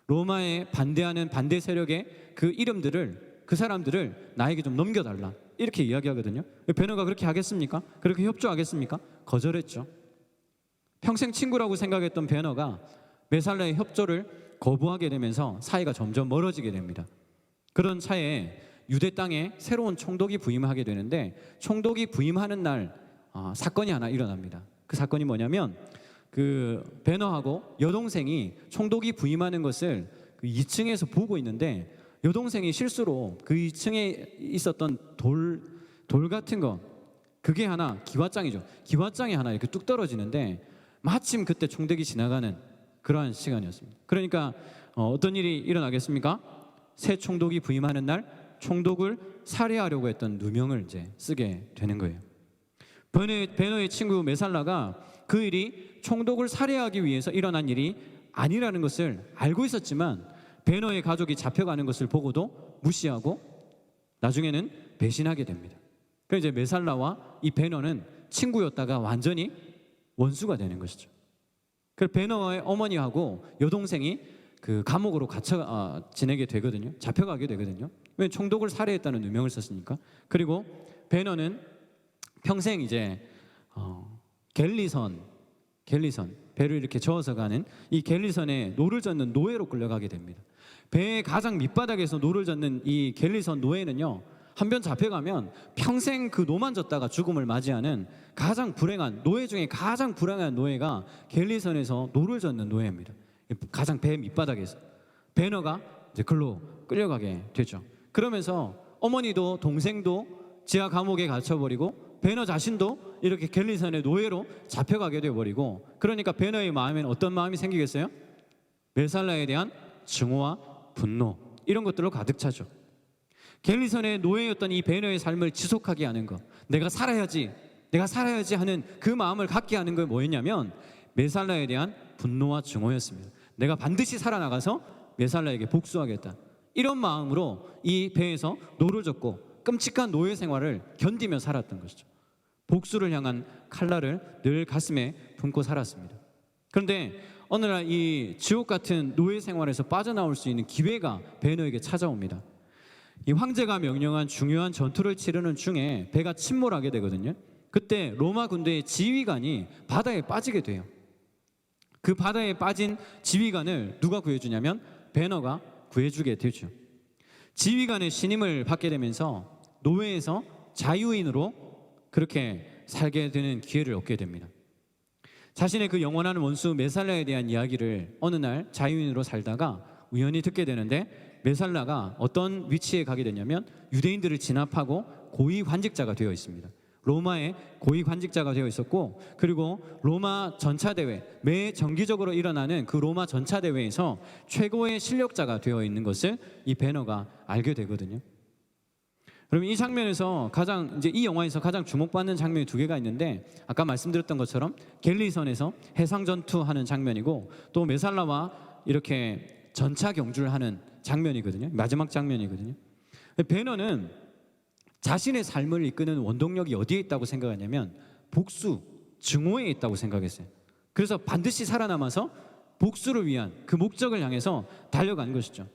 A: 로마에 반대하는 반대 세력의 그 이름들을, 그 사람들을 나에게 좀 넘겨달라, 이렇게 이야기하거든요. 베너가 그렇게 하겠습니까? 그렇게 협조하겠습니까? 거절했죠. 평생 친구라고 생각했던 베너가 메살라의 협조를 거부하게 되면서 사이가 점점 멀어지게 됩니다. 그런 차에 유대 땅에 새로운 총독이 부임하게 되는데, 총독이 부임하는 날 사건이 하나 일어납니다. 그 사건이 뭐냐면, 그 베너하고 여동생이 총독이 부임하는 것을 그 2층에서 보고 있는데, 여동생이 실수로 그 2층에 있었던 돌 같은 거, 그게 하나, 기와장이죠. 기와장이 하나 이렇게 뚝 떨어지는데, 마침 그때 총독이 지나가는 그러한 시간이었습니다. 그러니까 어떤 일이 일어나겠습니까? 새 총독이 부임하는 날 총독을 살해하려고 했던 누명을 이제 쓰게 되는 거예요. 베너의 친구 메살라가 그 일이 총독을 살해하기 위해서 일어난 일이 아니라는 것을 알고 있었지만, 베너의 가족이 잡혀가는 것을 보고도 무시하고 나중에는 배신하게 됩니다. 그래서 이제 메살라와 이 베너는 친구였다가 완전히 원수가 되는 것이죠. 그래서 베너의 어머니하고 여동생이 그 감옥으로 갇혀 지내게 되거든요. 잡혀가게 되거든요. 왜? 총독을 살해했다는 누명을 썼으니까. 그리고 베너는 평생 이제 갤리선 배를 이렇게 저어서 가는 이 갤리선에 노를 젓는 노예로 끌려가게 됩니다. 배의 가장 밑바닥에서 노를 젓는 이 갤리선 노예는요, 한 번 잡혀가면 평생 그 노만 젓다가 죽음을 맞이하는 가장 불행한 노예 중에 가장 불행한 노예가 갤리선에서 노를 젓는 노예입니다. 가장 배 밑바닥에서 배너가 이제 글로 끌려가게 되죠. 그러면서 어머니도 동생도 지하 감옥에 갇혀버리고 배너 자신도 이렇게 갤리선의 노예로 잡혀가게 되어버리고, 그러니까 배너의 마음에는 어떤 마음이 생기겠어요? 메살라에 대한 증오와 분노, 이런 것들로 가득 차죠. 갤리선의 노예였던 이 배너의 삶을 지속하게 하는 것, 내가 살아야지 하는 그 마음을 갖게 하는 게 뭐였냐면 메살라에 대한 분노와 증오였습니다. 내가 반드시 살아나가서 메살라에게 복수하겠다, 이런 마음으로 이 배에서 노를 젓고 끔찍한 노예 생활을 견디며 살았던 것이죠. 복수를 향한 칼날을 늘 가슴에 품고 살았습니다. 그런데 어느 날 이 지옥 같은 노예 생활에서 빠져나올 수 있는 기회가 베너에게 찾아옵니다. 이 황제가 명령한 중요한 전투를 치르는 중에 배가 침몰하게 되거든요. 그때 로마 군대의 지휘관이 바다에 빠지게 돼요. 그 바다에 빠진 지휘관을 누가 구해주냐면 베너가 구해주게 되죠. 지휘관의 신임을 받게 되면서 노예에서 자유인으로 그렇게 살게 되는 기회를 얻게 됩니다. 자신의 그 영원한 원수 메살라에 대한 이야기를 어느 날 자유인으로 살다가 우연히 듣게 되는데, 메살라가 어떤 위치에 가게 되냐면 유대인들을 진압하고 고위 관직자가 되어 있습니다. 로마의 고위 관직자가 되어 있었고, 그리고 로마 전차대회, 매 정기적으로 일어나는 그 로마 전차대회에서 최고의 실력자가 되어 있는 것을 이 베너가 알게 되거든요. 그러면 이 장면에서 이제 이 영화에서 가장 주목받는 장면이 두 개가 있는데, 아까 말씀드렸던 것처럼 갤리선에서 해상 전투하는 장면이고, 또 메살라와 이렇게 전차 경주를 하는 장면이거든요. 마지막 장면이거든요. 베너는 자신의 삶을 이끄는 원동력이 어디에 있다고 생각하냐면 복수, 증오에 있다고 생각했어요. 그래서 반드시 살아남아서 복수를 위한 그 목적을 향해서 달려가는 것이죠.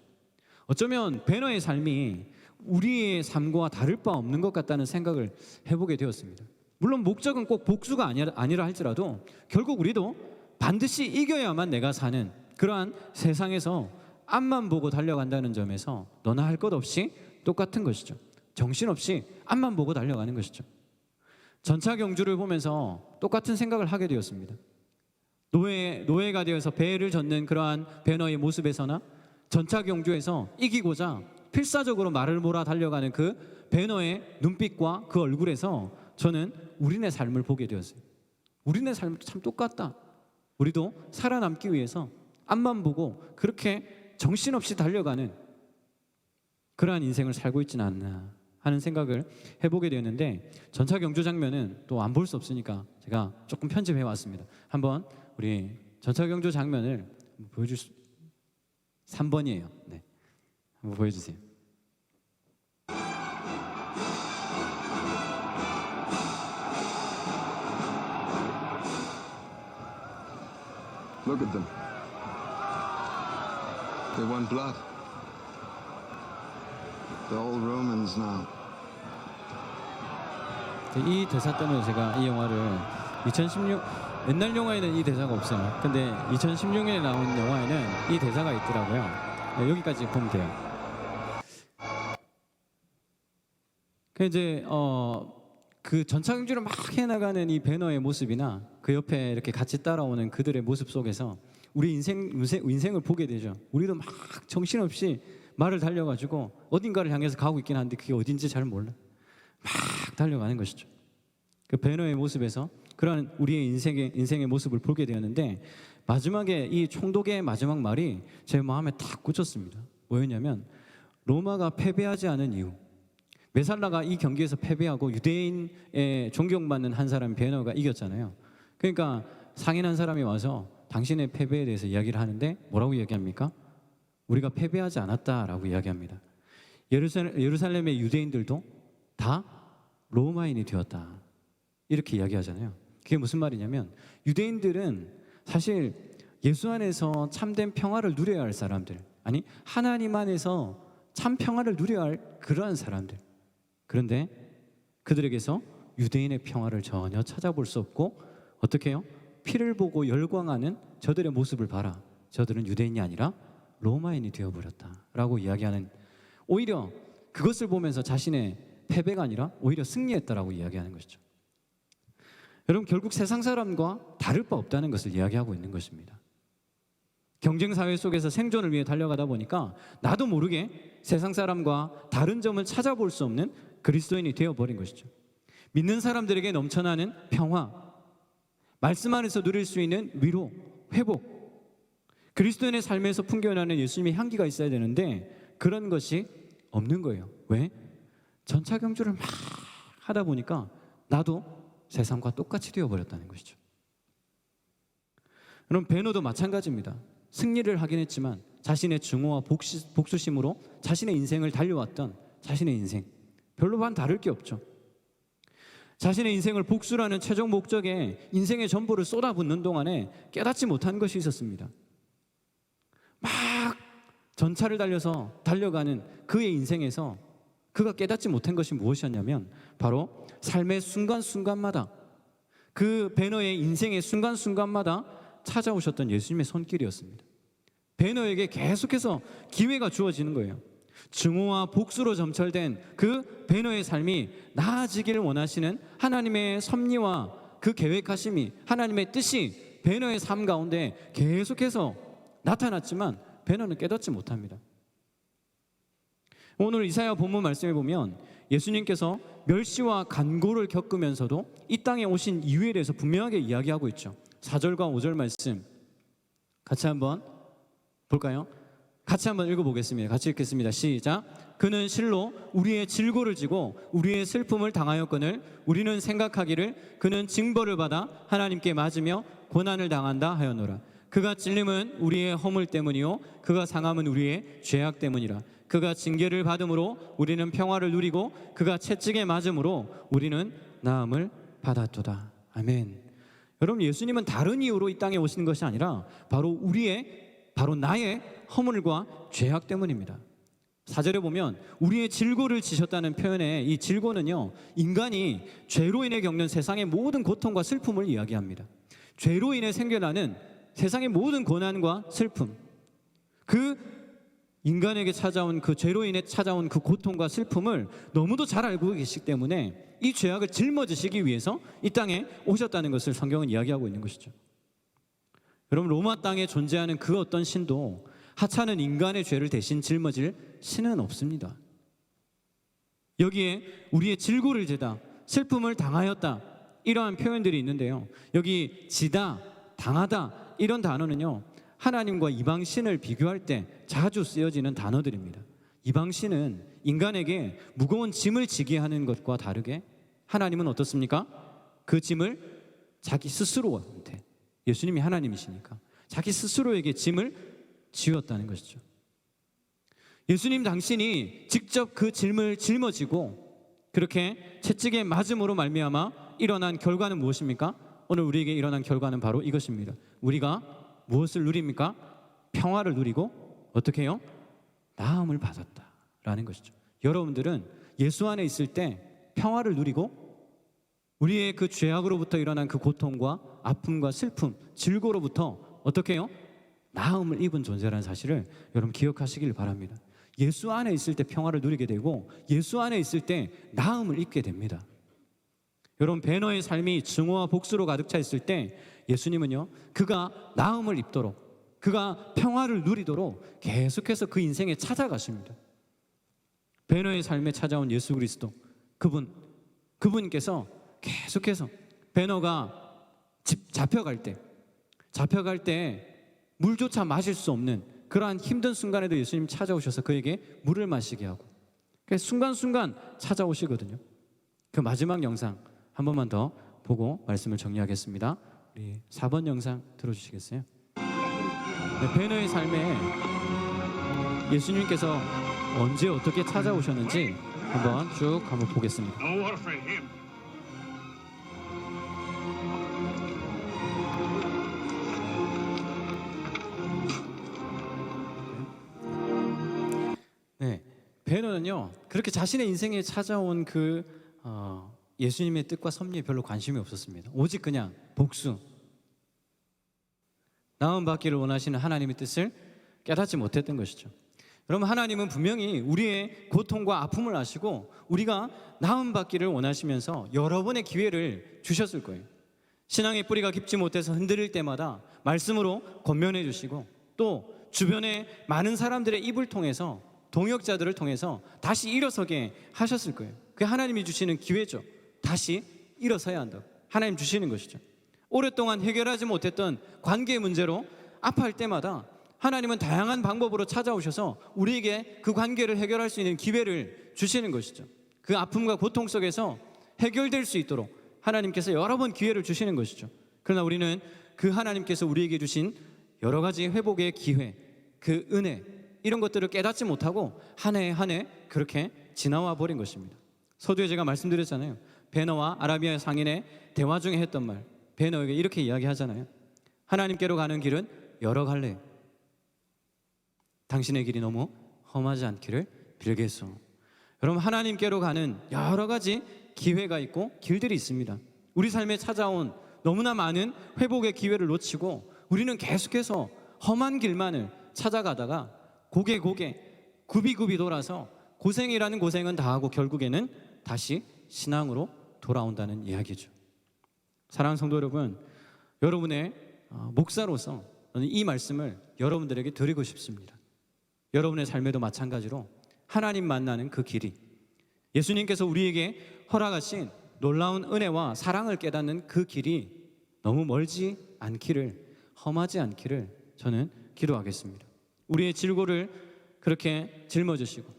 A: 어쩌면 베너의 삶이 우리의 삶과 다를 바 없는 것 같다는 생각을 해보게 되었습니다. 물론 목적은 꼭 복수가 아니라 할지라도 결국 우리도 반드시 이겨야만 내가 사는 그러한 세상에서 앞만 보고 달려간다는 점에서 너나 할 것 없이 똑같은 것이죠. 정신없이 앞만 보고 달려가는 것이죠. 전차 경주를 보면서 똑같은 생각을 하게 되었습니다. 노예가 되어서 배를 젓는 그러한 베너의 모습에서나 전차 경주에서 이기고자 필사적으로 말을 몰아 달려가는 그 베너의 눈빛과 그 얼굴에서 저는 우리네 삶을 보게 되었어요. 우리네 삶도 참 똑같다. 우리도 살아남기 위해서 앞만 보고 그렇게 정신없이 달려가는 그러한 인생을 살고 있지는 않나 하는 생각을 해보게 되었는데, 전차 경주 장면은 또 안 볼 수 없으니까 제가 조금 편집해 왔습니다. 한번 우리 전차 경주 장면을 보여줄 수 3번이에요. 네, 한번 보여주세요.
B: Look at them. They want blood. They're all Romans now.
A: 이 대사 때문에 제가 이 영화를 2016 옛날 영화에는 이 대사가 없어요. 근데 2016년에 나온 영화에는 이 대사가 있더라고요. 네, 여기까지 보면 돼요. 그 이제 그 전차 경주를 막 해나가는 이 베너의 모습이나 그 옆에 이렇게 같이 따라오는 그들의 모습 속에서 우리 인생을 보게 되죠. 우리도 막 정신없이 말을 달려가지고 어딘가를 향해서 가고 있긴 한데 그게 어딘지 잘 몰라. 막 달려가는 것이죠. 그 베너의 모습에서 그런 우리의 인생의 모습을 보게 되었는데, 마지막에 이 총독의 마지막 말이 제 마음에 탁 꽂혔습니다. 뭐였냐면 로마가 패배하지 않은 이유, 메살라가 이 경기에서 패배하고 유대인의 존경받는 한 사람 베너가 이겼잖아요. 그러니까 상인한 사람이 와서 당신의 패배에 대해서 이야기를 하는데 뭐라고 이야기합니까? 우리가 패배하지 않았다라고 이야기합니다. 예루살렘의 유대인들도 다 로마인이 되었다, 이렇게 이야기하잖아요. 그게 무슨 말이냐면 유대인들은 사실 예수 안에서 참된 평화를 누려야 할 사람들, 아니 하나님 안에서 참 평화를 누려야 할 그러한 사람들. 그런데 그들에게서 유대인의 평화를 전혀 찾아볼 수 없고 어떻게 해요? 피를 보고 열광하는 저들의 모습을 봐라. 저들은 유대인이 아니라 로마인이 되어버렸다라고 이야기하는, 오히려 그것을 보면서 자신의 패배가 아니라 오히려 승리했다라고 이야기하는 것이죠. 여러분, 결국 세상 사람과 다를 바 없다는 것을 이야기하고 있는 것입니다. 경쟁 사회 속에서 생존을 위해 달려가다 보니까 나도 모르게 세상 사람과 다른 점을 찾아볼 수 없는 그리스도인이 되어버린 것이죠. 믿는 사람들에게 넘쳐나는 평화, 말씀 안에서 누릴 수 있는 위로, 회복, 그리스도인의 삶에서 풍겨나는 예수님의 향기가 있어야 되는데 그런 것이 없는 거예요. 왜? 전차 경주를 막 하다 보니까 나도 세상과 똑같이 되어버렸다는 것이죠. 그럼 베노도 마찬가지입니다. 승리를 하긴 했지만 자신의 증오와 복수심으로 자신의 인생을 달려왔던 자신의 인생, 별로 반 다를 게 없죠. 자신의 인생을 복수라는 최종 목적에 인생의 전부를 쏟아붓는 동안에 깨닫지 못한 것이 있었습니다. 막 전차를 달려서 달려가는 그의 인생에서 그가 깨닫지 못한 것이 무엇이었냐면 바로 삶의 순간순간마다, 그 베너의 인생의 순간순간마다 찾아오셨던 예수님의 손길이었습니다. 베너에게 계속해서 기회가 주어지는 거예요. 증오와 복수로 점철된 그 베너의 삶이 나아지기를 원하시는 하나님의 섭리와 그 계획하심이, 하나님의 뜻이 베너의 삶 가운데 계속해서 나타났지만 베너는 깨닫지 못합니다. 오늘 이사야 본문 말씀에 보면 예수님께서 멸시와 간고를 겪으면서도 이 땅에 오신 이유에 대해서 분명하게 이야기하고 있죠. 4절과 5절 말씀 같이 한번 볼까요? 같이 한번 읽어보겠습니다. 같이 읽겠습니다. 시작. 그는 실로 우리의 질고를 지고 우리의 슬픔을 당하였거늘 우리는 생각하기를 그는 징벌을 받아 하나님께 맞으며 고난을 당한다 하였노라. 그가 찔림은 우리의 허물 때문이요 그가 상함은 우리의 죄악 때문이라. 그가 징계를 받음으로 우리는 평화를 누리고 그가 채찍에 맞음으로 우리는 나음을 받았도다. 아멘. 여러분, 예수님은 다른 이유로 이 땅에 오시는 것이 아니라 바로 나의 허물과 죄악 때문입니다. 4절에 보면 우리의 질고를 지셨다는 표현에 이 질고는요, 인간이 죄로 인해 겪는 세상의 모든 고통과 슬픔을 이야기합니다. 죄로 인해 생겨나는 세상의 모든 고난과 슬픔, 그 인간에게 찾아온 그 죄로 인해 찾아온 그 고통과 슬픔을 너무도 잘 알고 계시기 때문에 이 죄악을 짊어지시기 위해서 이 땅에 오셨다는 것을 성경은 이야기하고 있는 것이죠. 여러분, 로마 땅에 존재하는 그 어떤 신도 하찮은 인간의 죄를 대신 짊어질 신은 없습니다. 여기에 우리의 질고를 지다, 슬픔을 당하였다, 이러한 표현들이 있는데요, 여기 지다, 당하다 이런 단어는요, 하나님과 이방신을 비교할 때 자주 쓰여지는 단어들입니다. 이방신은 인간에게 무거운 짐을 지게 하는 것과 다르게 하나님은 어떻습니까? 그 짐을 자기 스스로한테, 예수님이 하나님이시니까 자기 스스로에게 짐을 지었다는 것이죠. 예수님 당신이 직접 그 짐을 짊어지고 그렇게 채찍에 맞음으로 말미암아 일어난 결과는 무엇입니까? 오늘 우리에게 일어난 결과는 바로 이것입니다. 우리가 무엇을 누립니까? 평화를 누리고 어떻게 해요? 나음을 받았다라는 것이죠. 여러분들은 예수 안에 있을 때 평화를 누리고 우리의 그 죄악으로부터 일어난 그 고통과 아픔과 슬픔, 질고로부터 어떻게 해요? 나음을 입은 존재라는 사실을 여러분 기억하시길 바랍니다. 예수 안에 있을 때 평화를 누리게 되고 예수 안에 있을 때 나음을 입게 됩니다. 여러분, 베너의 삶이 증오와 복수로 가득 차 있을 때 예수님은요, 그가 나음을 입도록, 그가 평화를 누리도록 계속해서 그 인생에 찾아가십니다. 베너의 삶에 찾아온 예수 그리스도, 그분께서 계속해서 베너가 잡혀갈 때 물조차 마실 수 없는 그러한 힘든 순간에도 예수님 찾아오셔서 그에게 물을 마시게 하고, 순간순간 찾아오시거든요. 그 마지막 영상 한 번만 더 보고 말씀을 정리하겠습니다. 우리 4번 영상 들어주시겠어요? 네, 베너의 삶에 예수님께서 언제 어떻게 찾아오셨는지 한번 보겠습니다. 네, 베너는요, 그렇게 자신의 인생에 찾아온 예수님의 뜻과 섭리에 별로 관심이 없었습니다. 오직 그냥 복수, 나음 받기를 원하시는 하나님의 뜻을 깨닫지 못했던 것이죠. 여러분, 하나님은 분명히 우리의 고통과 아픔을 아시고 우리가 나음 받기를 원하시면서 여러 번의 기회를 주셨을 거예요. 신앙의 뿌리가 깊지 못해서 흔들릴 때마다 말씀으로 권면해 주시고, 또 주변의 많은 사람들의 입을 통해서, 동역자들을 통해서 다시 일어서게 하셨을 거예요. 그게 하나님이 주시는 기회죠. 다시 일어서야 한다고 하나님 주시는 것이죠. 오랫동안 해결하지 못했던 관계 문제로 아파할 때마다 하나님은 다양한 방법으로 찾아오셔서 우리에게 그 관계를 해결할 수 있는 기회를 주시는 것이죠. 그 아픔과 고통 속에서 해결될 수 있도록 하나님께서 여러 번 기회를 주시는 것이죠. 그러나 우리는 그 하나님께서 우리에게 주신 여러 가지 회복의 기회, 그 은혜, 이런 것들을 깨닫지 못하고 한 해 한 해 그렇게 지나와 버린 것입니다. 서두에 제가 말씀드렸잖아요. 베너와 아라비아 상인의 대화 중에 했던 말, 베너에게 이렇게 이야기하잖아요. 하나님께로 가는 길은 여러 갈래. 당신의 길이 너무 험하지 않기를 빌겠소. 여러분, 하나님께로 가는 여러 가지 기회가 있고 길들이 있습니다. 우리 삶에 찾아온 너무나 많은 회복의 기회를 놓치고 우리는 계속해서 험한 길만을 찾아가다가 고개 굽이굽이 돌아서 고생이라는 고생은 다 하고 결국에는 다시 신앙으로 돌아온다는 이야기죠. 사랑하는 성도 여러분, 여러분의 목사로서 저는 이 말씀을 여러분들에게 드리고 싶습니다. 여러분의 삶에도 마찬가지로 하나님 만나는 그 길이, 예수님께서 우리에게 허락하신 놀라운 은혜와 사랑을 깨닫는 그 길이 너무 멀지 않기를, 험하지 않기를 저는 기도하겠습니다. 우리의 질고를 그렇게 짊어지시고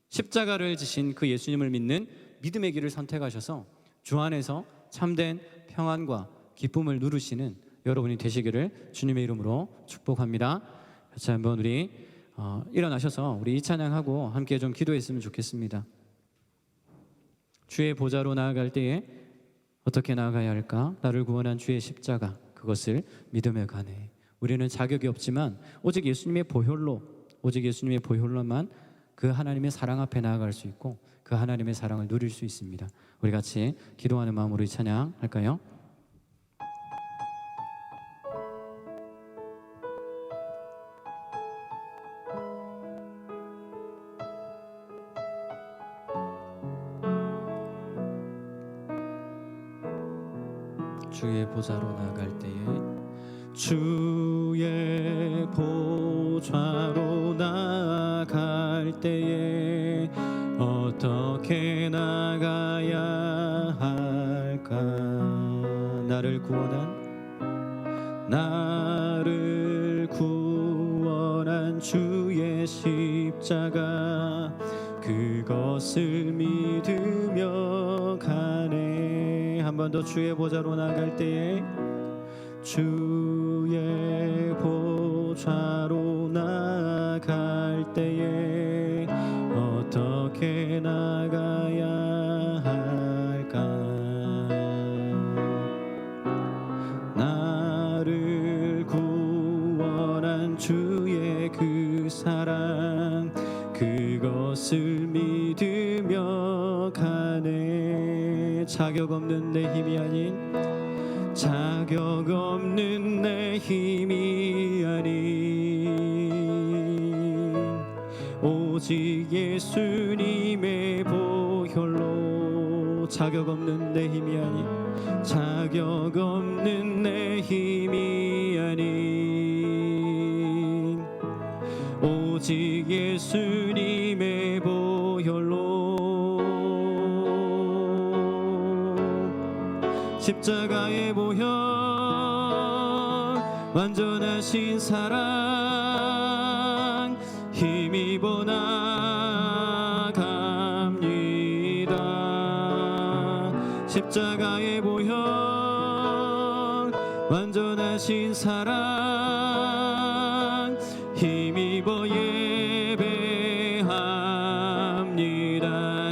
A: 십자가를 지신 그 예수님을 믿는 믿음의 길을 선택하셔서 주 안에서 참된 평안과 기쁨을 누르시는 여러분이 되시기를 주님의 이름으로 축복합니다. 같이 한번 우리 일어나셔서 우리 이 찬양하고 함께 좀 기도했으면 좋겠습니다. 주의 보좌로 나아갈 때에 어떻게 나아가야 할까? 나를 구원한 주의 십자가, 그것을 믿으며 가네. 우리는 자격이 없지만 오직 예수님의 보혈로만 그 하나님의 사랑 앞에 나아갈 수 있고 그 하나님의 사랑을 누릴 수 있습니다. 우리 같이 기도하는 마음으로 이 찬양할까요? 주의 보좌로 나아갈 때에, 주의 보좌로 나아갈 때에 어떻게 나가야 할까? 나를 구원한 주의 십자가, 그것을 믿으며 가네. 한 번 더 주의 보좌로 나갈 때에, 주의 보좌로 나갈 때에 어떻게 나가야 할까? 나를 구원한 주의 그 사랑, 그것을 믿으며 가네. 자격 없는 내 힘이 아닌, 자격 없는 내 힘이 아닌 오직 예수님의 보혈로, 자격 없는 내 힘이 아닌, 자격 없는 내 힘이 아닌 오직 예수님의 보혈로, 십자가의 보혈, 완전하신 사랑, 힘입어 나갑니다. 십자가의 보혈, 완전하신 사랑, 힘입어 예배합니다.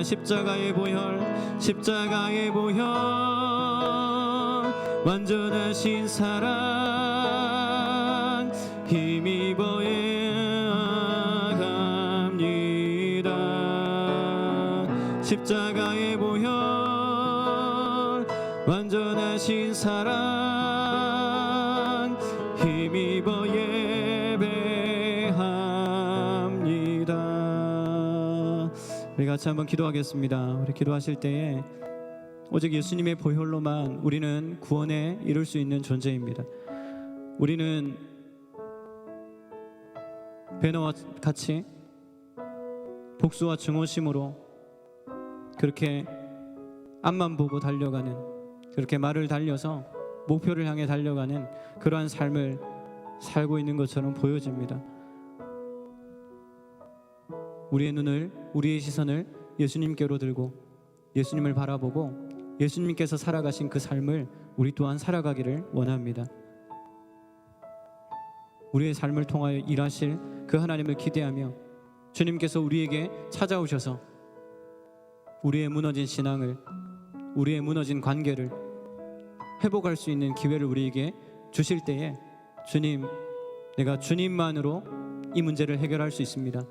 A: 십자가의 보혈, 완전하신 사랑, 힘입어 예배합니다. 십자가의 보혈, 완전하신 사랑, 힘입어 같이 한번 기도하겠습니다. 우리 기도하실 때에 오직 예수님의 보혈로만 우리는 구원에 이룰 수 있는 존재입니다. 우리는 배너와 같이 복수와 증오심으로 그렇게 앞만 보고 달려가는, 그렇게 말을 달려서 목표를 향해 달려가는 그러한 삶을 살고 있는 것처럼 보여집니다. 우리의 눈을, 우리의 시선을 예수님께로 들고 예수님을 바라보고 예수님께서 살아가신 그 삶을 우리 또한 살아가기를 원합니다. 우리의 삶을 통하여 일하실 그 하나님을 기대하며 주님께서 우리에게 찾아오셔서 우리의 무너진 신앙을, 우리의 무너진 관계를 회복할 수 있는 기회를 우리에게 주실 때에 주님, 내가 주님만으로 이 문제를 해결할 수 있습니다.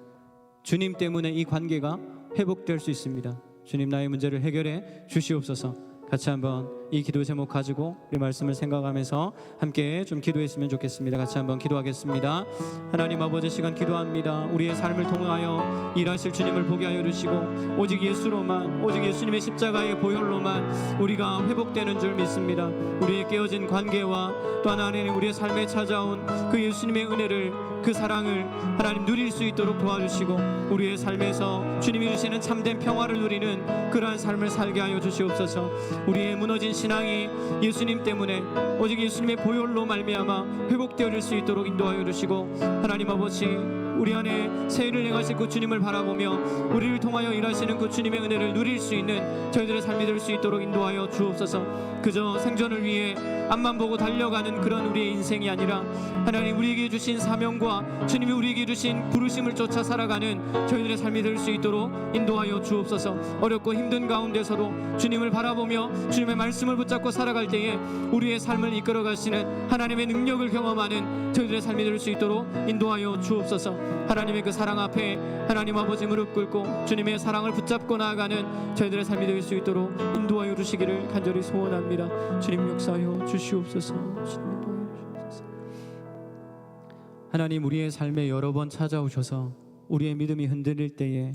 A: 주님 때문에 이 관계가 회복될 수 있습니다. 주님, 나의 문제를 해결해 주시옵소서. 같이 한번 이 기도 제목 가지고 우리 말씀을 생각하면서 함께 좀 기도했으면 좋겠습니다. 같이 한번 기도하겠습니다. 하나님 아버지, 시간 기도합니다. 우리의 삶을 통하여 일하실 주님을 보게 하여 주시고 오직 예수로만, 오직 예수님의 십자가의 보혈로만 우리가 회복되는 줄 믿습니다. 우리의 깨어진 관계와 또 하나님 우리의 삶에 찾아온 그 예수님의 은혜를, 그 사랑을 하나님 누릴 수 있도록 도와주시고 우리의 삶에서 주님이 주시는 참된 평화를 누리는 그러한 삶을 살게 하여 주시옵소서. 우리의 무너진 신앙이 예수님 때문에 오직 예수님의 보혈로 말미암아 회복되어질 수 있도록 인도하여 주시고 하나님 아버지, 우리 안에 새 일을 행하실 그 주님을 바라보며 우리를 통하여 일하시는 그 주님의 은혜를 누릴 수 있는 저희들의 삶이 될 수 있도록 인도하여 주옵소서. 그저 생존을 위해 앞만 보고 달려가는 그런 우리의 인생이 아니라 하나님 우리에게 주신 사명과 주님이 우리에게 주신 부르심을 쫓아 살아가는 저희들의 삶이 될 수 있도록 인도하여 주옵소서. 어렵고 힘든 가운데서도 주님을 바라보며 주님의 말씀을 붙잡고 살아갈 때에 우리의 삶을 이끌어 가시는 하나님의 능력을 경험하는 저희들의 삶이 될 수 있도록 인도하여 주옵소서. 하나님의 그 사랑 앞에 하나님 아버지 무릎 꿇고 주님의 사랑을 붙잡고 나아가는 저희들의 삶이 될 수 있도록 인도하여 주시기를 간절히 소원합니다. 주님 역사하여 주시옵소서. 주님 인도하여 주시옵소서. 하나님, 우리의 삶에 여러 번 찾아오셔서 우리의 믿음이 흔들릴 때에,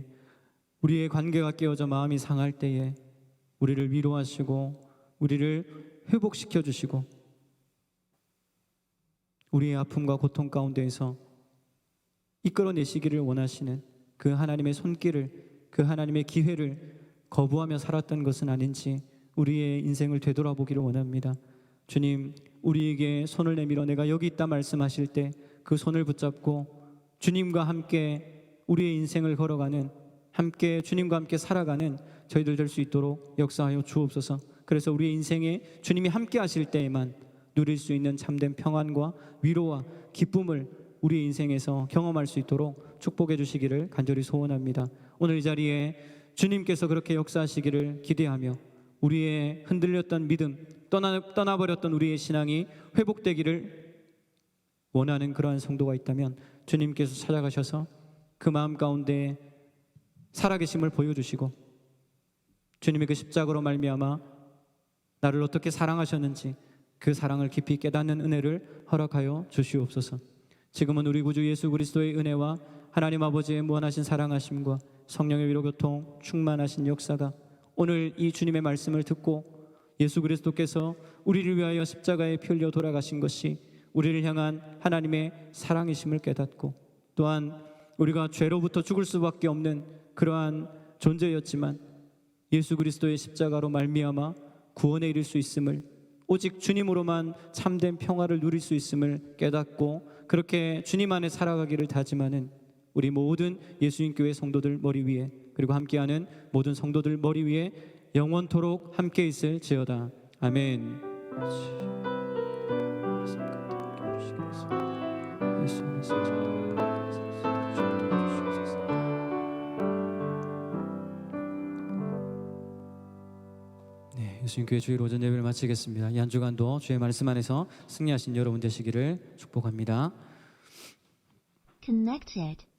A: 우리의 관계가 깨어져 마음이 상할 때에 우리를 위로하시고 우리를 회복시켜 주시고 우리의 아픔과 고통 가운데에서 이끌어내시기를 원하시는 그 하나님의 손길을, 그 하나님의 기회를 거부하며 살았던 것은 아닌지 우리의 인생을 되돌아보기를 원합니다. 주님, 우리에게 손을 내밀어 내가 여기 있다 말씀하실 때 그 손을 붙잡고 주님과 함께 우리의 인생을 걸어가는, 함께 주님과 함께 살아가는 저희들 될 수 있도록 역사하여 주옵소서. 그래서 우리의 인생에 주님이 함께 하실 때에만 누릴 수 있는 참된 평안과 위로와 기쁨을 우리의 인생에서 경험할 수 있도록 축복해 주시기를 간절히 소원합니다. 오늘 이 자리에 주님께서 그렇게 역사하시기를 기대하며 우리의 흔들렸던 믿음, 떠나버렸던 우리의 신앙이 회복되기를 원하는 그러한 성도가 있다면 주님께서 찾아가셔서 그 마음 가운데 살아계심을 보여주시고 주님의 그 십자가로 말미암아 나를 어떻게 사랑하셨는지 그 사랑을 깊이 깨닫는 은혜를 허락하여 주시옵소서. 지금은 우리 구주 예수 그리스도의 은혜와 하나님 아버지의 무한하신 사랑하심과 성령의 위로 교통 충만하신 역사가 오늘 이 주님의 말씀을 듣고 예수 그리스도께서 우리를 위하여 십자가에 피 흘려 돌아가신 것이 우리를 향한 하나님의 사랑이심을 깨닫고 또한 우리가 죄로부터 죽을 수밖에 없는 그러한 존재였지만 예수 그리스도의 십자가로 말미암아 구원에 이를 수 있음을, 오직 주님으로만 참된 평화를 누릴 수 있음을 깨닫고 그렇게 주님 안에 살아가기를 다짐하는 우리 모든 예수님교회 성도들 머리 위에, 그리고 함께하는 모든 성도들 머리 위에 영원토록 함께 있을지어다. 아멘. 네, 예수님교회 주일 오전 예배를 마치겠습니다. 이 한 주간도 주의 말씀 안에서 승리하신 여러분 되시기를 축복합니다.
C: Connected.